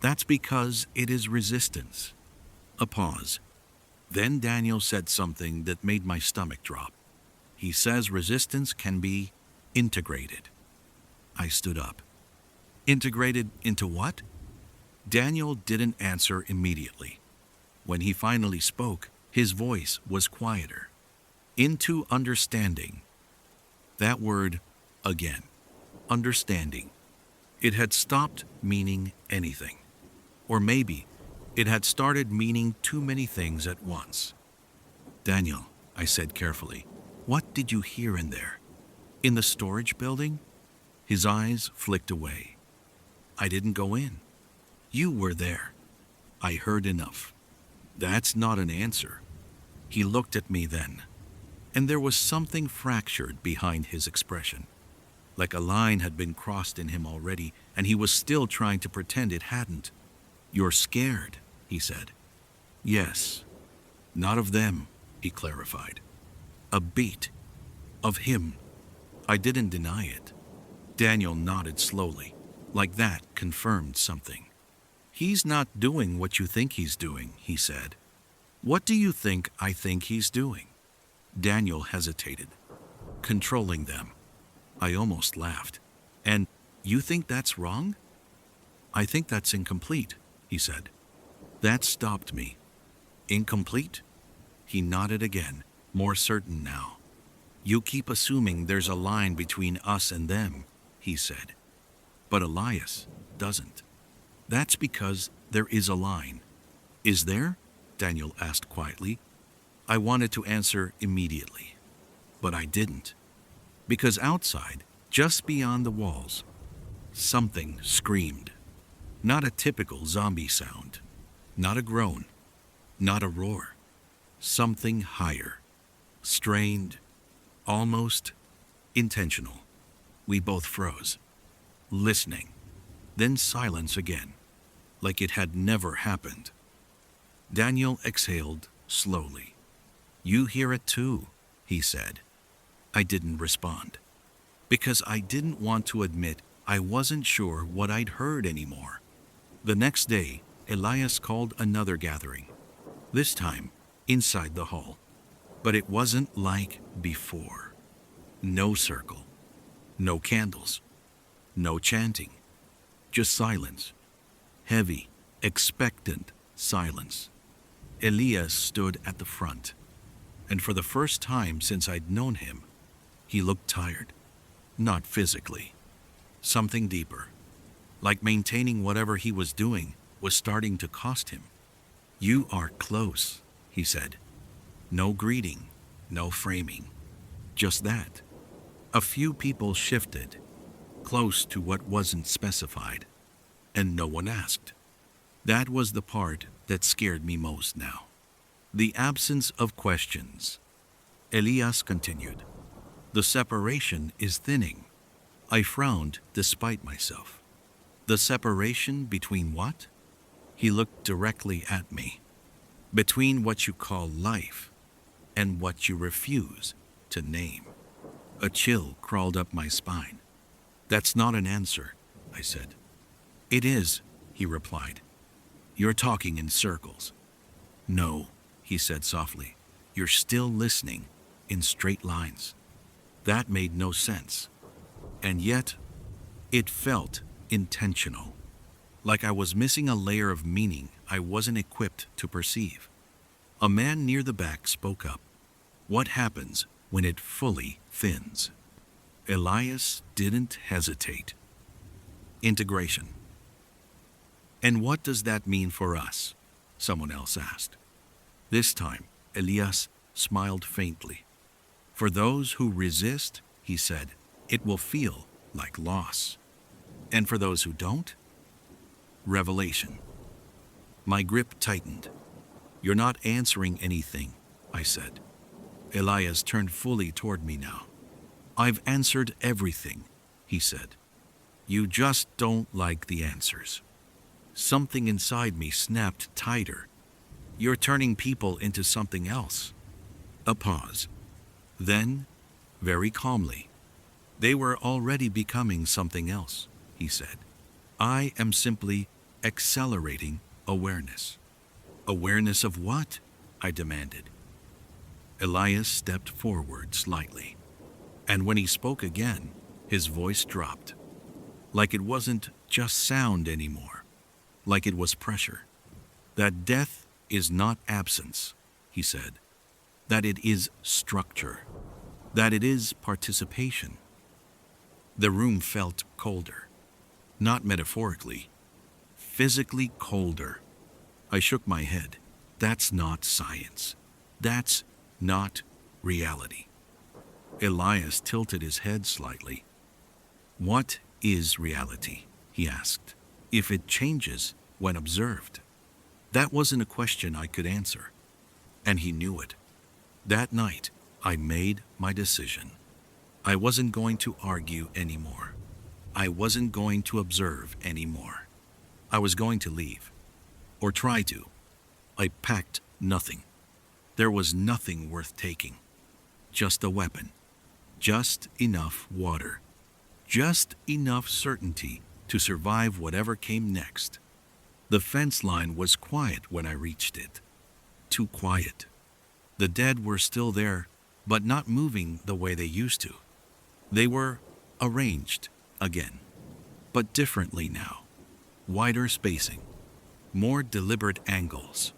That's because it is resistance." A pause. Then Daniel said something that made my stomach drop. He says resistance can be integrated. I stood up. Integrated into what? Daniel didn't answer immediately. When he finally spoke, his voice was quieter. Into understanding. That word, again. Understanding. It had stopped meaning anything. Or maybe it had started meaning too many things at once. "Daniel," I said carefully, "what did you hear in there? In the storage building?" His eyes flicked away. "I didn't go in. You were there. I heard enough." "That's not an answer." He looked at me then, and there was something fractured behind his expression. Like a line had been crossed in him already, and he was still trying to pretend it hadn't. "You're scared," he said. "Yes. Not of them," he clarified. "A beat. Of him." I didn't deny it. Daniel nodded slowly, like that confirmed something. "He's not doing what you think he's doing," he said. "What do you think I think he's doing?" Daniel hesitated. "Controlling them." I almost laughed. "And you think that's wrong?" "I think that's incomplete," he said. That stopped me. "Incomplete?" He nodded again, more certain now. "You keep assuming there's a line between us and them," he said. "But Elias doesn't. That's because there is a line." "Is there?" Daniel asked quietly. I wanted to answer immediately, but I didn't. Because outside, just beyond the walls, something screamed. Not a typical zombie sound, not a groan, not a roar. Something higher, strained, almost intentional. We both froze, listening, then silence again, like it had never happened. Daniel exhaled slowly. "You hear it too," he said. I didn't respond, because I didn't want to admit I wasn't sure what I'd heard anymore. The next day, Elias called another gathering, this time inside the hall. But it wasn't like before. No circle, no candles, no chanting, just silence. Heavy, expectant silence. Elias stood at the front, and for the first time since I'd known him, he looked tired. Not physically. Something deeper. Like maintaining whatever he was doing was starting to cost him. "You are close," he said. No greeting, no framing. Just that. A few people shifted, close to what wasn't specified, and no one asked. That was the part that scared me most now. The absence of questions. Elias continued. "The separation is thinning." I frowned despite myself. "The separation between what?" He looked directly at me. "Between what you call life and what you refuse to name." A chill crawled up my spine. "That's not an answer," I said. "It is," he replied. "You're talking in circles." "No," he said softly. "You're still listening in straight lines." That made no sense. And yet, it felt intentional. Like I was missing a layer of meaning I wasn't equipped to perceive. A man near the back spoke up. "What happens when it fully thins?" Elias didn't hesitate. "Integration." "And what does that mean for us?" someone else asked. This time, Elias smiled faintly. "For those who resist," he said, "it will feel like loss. And for those who don't, revelation." My grip tightened. "You're not answering anything," I said. Elias turned fully toward me now. "I've answered everything," he said. "You just don't like the answers." Something inside me snapped tighter. "You're turning people into something else." A pause. Then, very calmly, "They were already becoming something else," he said. "I am simply accelerating awareness." "Awareness of what?" I demanded. Elias stepped forward slightly, and when he spoke again, his voice dropped. Like it wasn't just sound anymore, like it was pressure. "That death is not absence," he said. "That it is structure. That it is participation." The room felt colder. Not metaphorically, physically colder. I shook my head. "That's not science. That's not reality." Elias tilted his head slightly. "What is reality?" he asked. "If it changes when observed." That wasn't a question I could answer, and he knew it. That night, I made my decision. I wasn't going to argue anymore. I wasn't going to observe anymore. I was going to leave, or try to. I packed nothing. There was nothing worth taking. Just a weapon. Just enough water. Just enough certainty to survive whatever came next. The fence line was quiet when I reached it. Too quiet. The dead were still there, but not moving the way they used to. They were arranged again, but differently now. Wider spacing, more deliberate angles.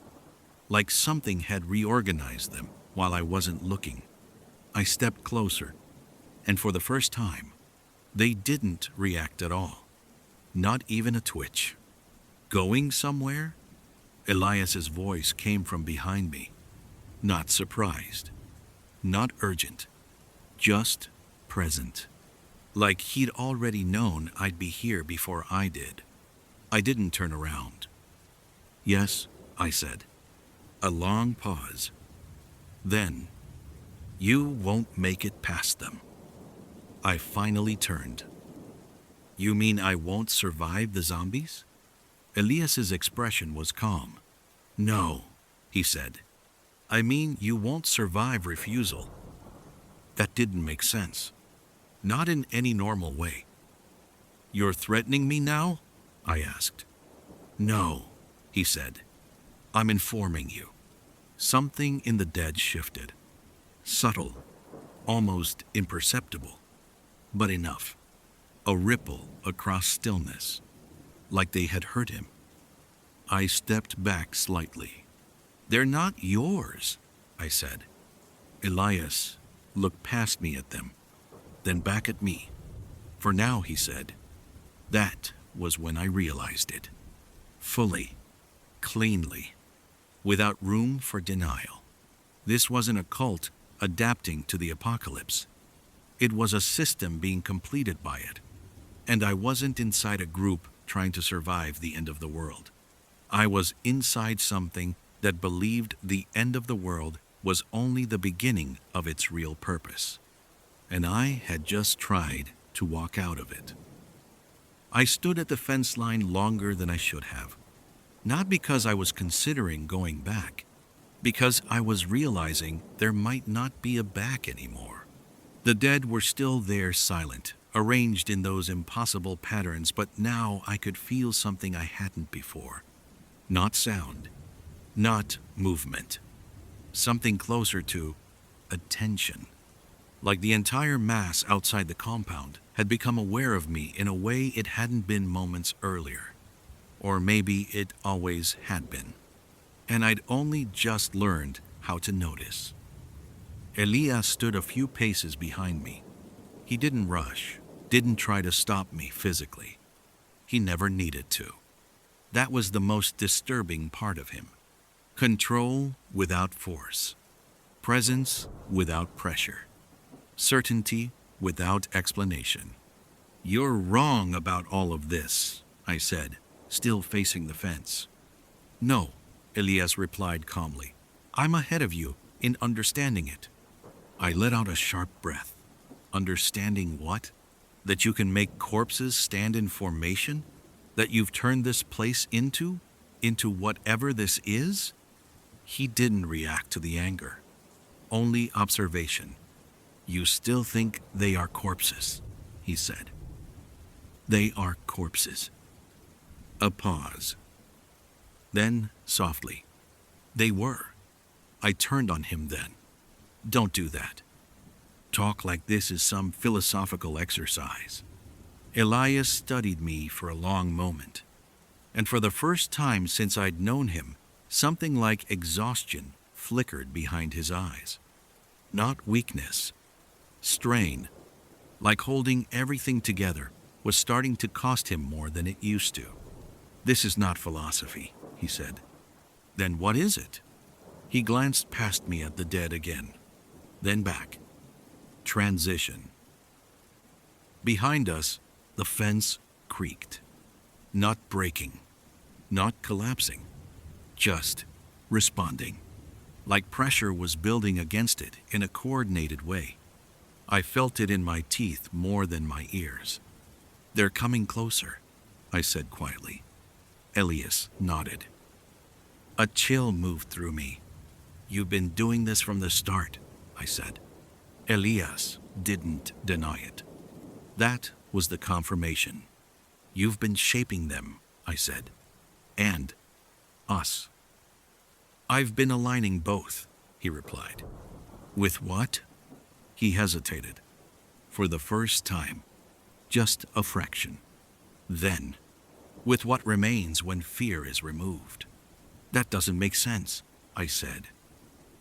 Like something had reorganized them while I wasn't looking. I stepped closer, and for the first time, they didn't react at all. Not even a twitch. "Going somewhere?" Elias's voice came from behind me. Not surprised. Not urgent. Just present, like he'd already known I'd be here before I did. I didn't turn around. "Yes," I said. A long pause. Then, "You won't make it past them." I finally turned. "You mean I won't survive the zombies?" Elias's expression was calm. "No," he said. "I mean you won't survive refusal." That didn't make sense. Not in any normal way. "You're threatening me now?" I asked. "No," he said. "I'm informing you." Something in the dead shifted. Subtle, almost imperceptible, but enough. A ripple across stillness, like they had heard him. I stepped back slightly. "They're not yours," I said. Elias looked past me at them, then back at me. "For now," he said. That was when I realized it. Fully, cleanly, without room for denial. This wasn't a cult adapting to the apocalypse. It was a system being completed by it. And I wasn't inside a group trying to survive the end of the world. I was inside something that believed the end of the world was only the beginning of its real purpose. And I had just tried to walk out of it. I stood at the fence line longer than I should have. Not because I was considering going back, because I was realizing there might not be a back anymore. The dead were still there, silent, arranged in those impossible patterns, but now I could feel something I hadn't before. Not sound, not movement. Something closer to attention. Like the entire mass outside the compound had become aware of me in a way it hadn't been moments earlier. Or maybe it always had been. And I'd only just learned how to notice. Elias stood a few paces behind me. He didn't rush, didn't try to stop me physically. He never needed to. That was the most disturbing part of him. Control without force. Presence without pressure. Certainty without explanation. "You're wrong about all of this," I said, still facing the fence. "No," Elias replied calmly. "I'm ahead of you in understanding it." I let out a sharp breath. Understanding what? That you can make corpses stand in formation? That you've turned this place into whatever this is? He didn't react to the anger. Only observation. "You still think they are corpses," he said. "They are corpses." A pause. Then, softly, "They were." I turned on him then. "Don't do that. Talk like this is some philosophical exercise." Elias studied me for a long moment. And for the first time since I'd known him, something like exhaustion flickered behind his eyes. Not weakness. Strain, like holding everything together, was starting to cost him more than it used to. "This is not philosophy," he said. "Then what is it?" He glanced past me at the dead again, then back. Transition. Behind us, the fence creaked. Not breaking, not collapsing, just responding. Like pressure was building against it in a coordinated way. I felt it in my teeth more than my ears. "They're coming closer," I said quietly. Elias nodded. A chill moved through me. "You've been doing this from the start," I said. Elias didn't deny it. That was the confirmation. "You've been shaping them," I said. "And us." "I've been aligning both," he replied. "With what?" He hesitated. For the first time. Just a fraction. Then, with what remains when fear is removed. "That doesn't make sense," I said.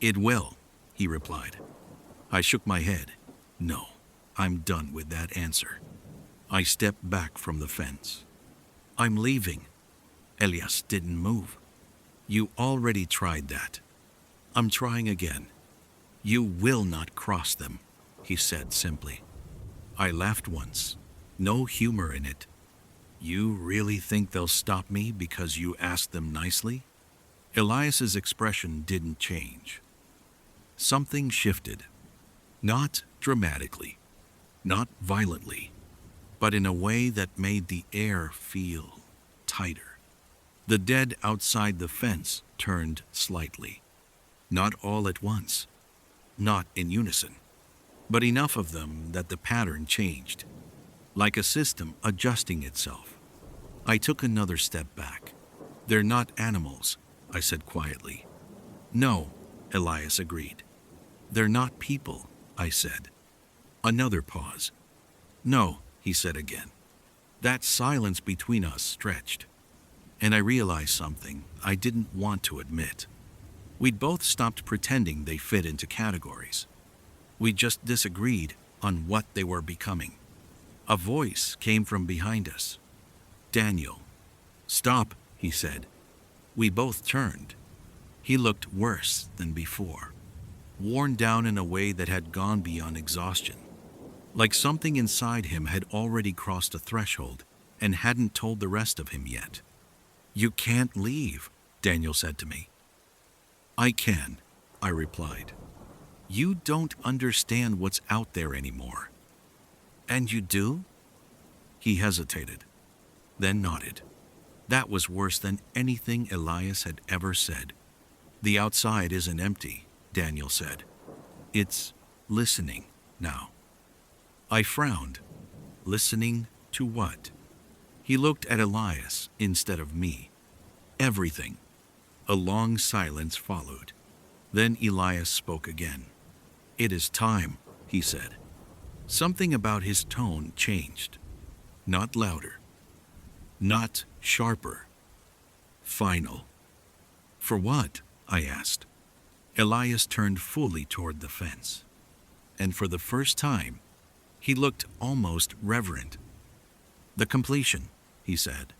"It will," he replied. I shook my head. "No, I'm done with that answer." I stepped back from the fence. "I'm leaving." Elias didn't move. "You already tried that." "I'm trying again." "You will not cross them," he said simply. I laughed once. No humor in it. You really think they'll stop me because you asked them nicely? Elias's expression didn't change. Something shifted. Not dramatically, not violently, but in a way that made the air feel tighter. The dead outside the fence turned slightly. Not all at once, not in unison, but enough of them that the pattern changed, like a system adjusting itself. I took another step back. They're not animals, I said quietly. No, Elias agreed. They're not people, I said. Another pause. No, he said again. That silence between us stretched, and I realized something I didn't want to admit. We'd both stopped pretending they fit into categories. We just disagreed on what they were becoming. A voice came from behind us. Daniel. Stop, he said. We both turned. He looked worse than before, worn down in a way that had gone beyond exhaustion, like something inside him had already crossed a threshold and hadn't told the rest of him yet. You can't leave, Daniel said to me. I can, I replied. You don't understand what's out there anymore. And you do? He hesitated, then nodded. That was worse than anything Elias had ever said. The outside isn't empty, Daniel said. It's listening now. I frowned. Listening to what? He looked at Elias instead of me. Everything. A long silence followed. Then Elias spoke again. It is time, he said. Something about his tone changed. Not louder. Not sharper. Final. For what? I asked. Elias turned fully toward the fence. And for the first time, he looked almost reverent. The completion, he said.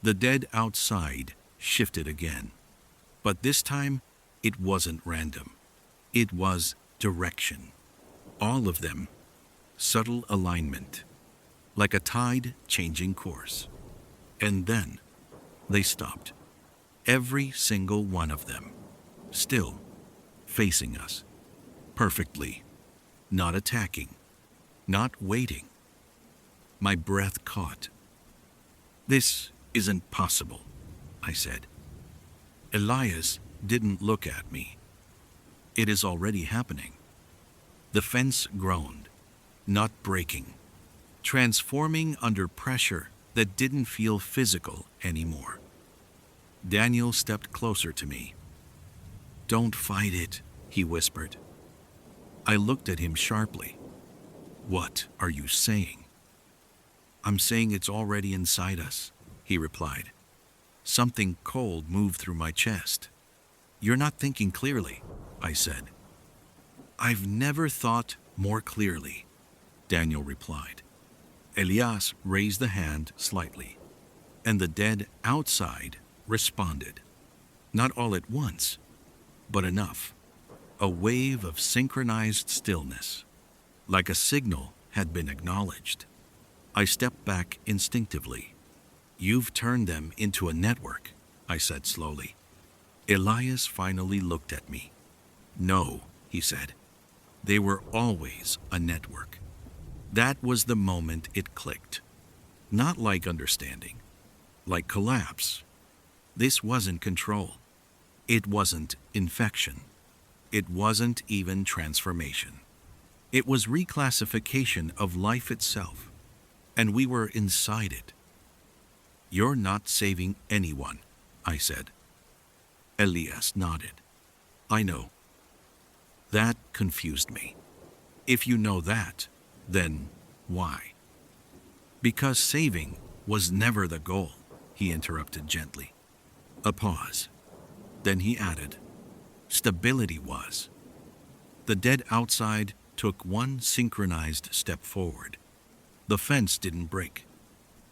The dead outside shifted again. But this time, it wasn't random. It was direction. All of them. Subtle alignment. Like a tide changing course. And then, they stopped. Every single one of them. Still, facing us. Perfectly. Not attacking. Not waiting. My breath caught. This isn't possible, I said. Elias didn't look at me. It is already happening. The fence groaned, not breaking, transforming under pressure that didn't feel physical anymore. Daniel stepped closer to me. Don't fight it, he whispered. I looked at him sharply. What are you saying? I'm saying it's already inside us, he replied. Something cold moved through my chest. You're not thinking clearly, I said. I've never thought more clearly, Daniel replied. Elias raised the hand slightly, and the dead outside responded. Not all at once, but enough. A wave of synchronized stillness, like a signal had been acknowledged. I stepped back instinctively. You've turned them into a network, I said slowly. Elias finally looked at me. No, he said. They were always a network. That was the moment it clicked. Not like understanding, like collapse. This wasn't control. It wasn't infection. It wasn't even transformation. It was reclassification of life itself, and we were inside it. You're not saving anyone, I said. Elias nodded. I know. That confused me. If you know that, then why? Because saving was never the goal, he interrupted gently. A pause. Then he added, stability was. The dead outside took one synchronized step forward. The fence didn't break.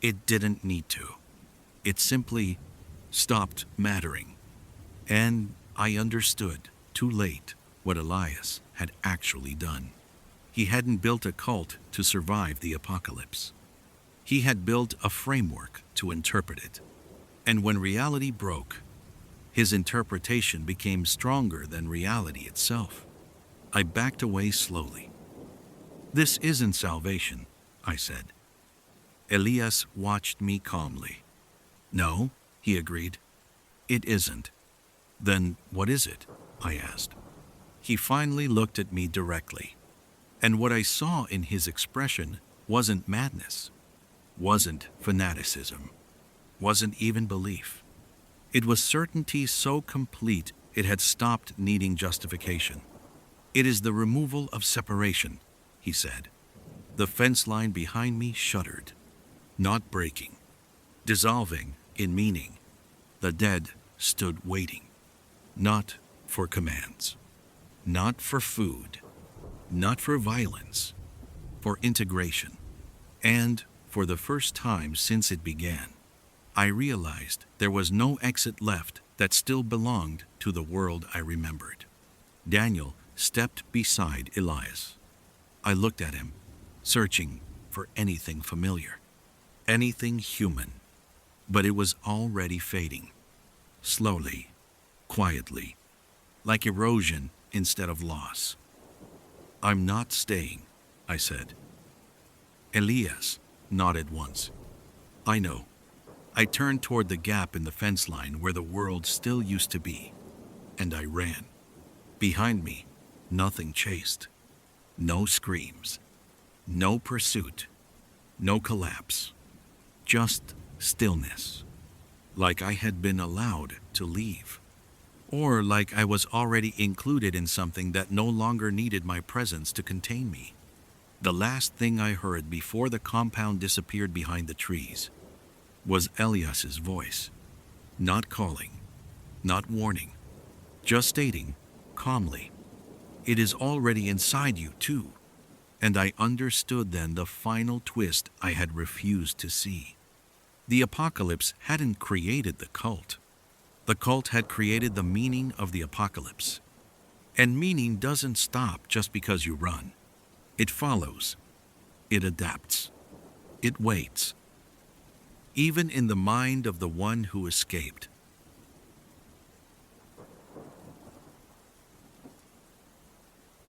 It didn't need to. It simply stopped mattering. And I understood, too late, what Elias had actually done. He hadn't built a cult to survive the apocalypse. He had built a framework to interpret it. And when reality broke, his interpretation became stronger than reality itself. I backed away slowly. "This isn't salvation," I said. Elias watched me calmly. "No," he agreed. "It isn't." "Then what is it?" I asked. He finally looked at me directly. And what I saw in his expression wasn't madness, wasn't fanaticism, wasn't even belief. It was certainty so complete it had stopped needing justification. "It is the removal of separation," he said. The fence line behind me shuddered, not breaking, dissolving in meaning. The dead stood waiting, not for commands, not for food, not for violence, for integration. And for the first time since it began, I realized there was no exit left that still belonged to the world I remembered. Daniel stepped beside Elias. I looked at him, searching for anything familiar, anything human. But it was already fading, slowly, quietly, like erosion instead of loss. "I'm not staying," I said. Elias nodded once. "I know." I turned toward the gap in the fence line where the world still used to be, and I ran. Behind me, nothing chased. No screams. No pursuit. No collapse. Just stillness. Like I had been allowed to leave. Or like I was already included in something that no longer needed my presence to contain me. The last thing I heard before the compound disappeared behind the trees was Elias's voice. Not calling, not warning, just stating, calmly, "It is already inside you too." And I understood then the final twist I had refused to see. The apocalypse hadn't created the cult. The cult had created the meaning of the apocalypse. And meaning doesn't stop just because you run. It follows. It adapts. It waits. Even in the mind of the one who escaped,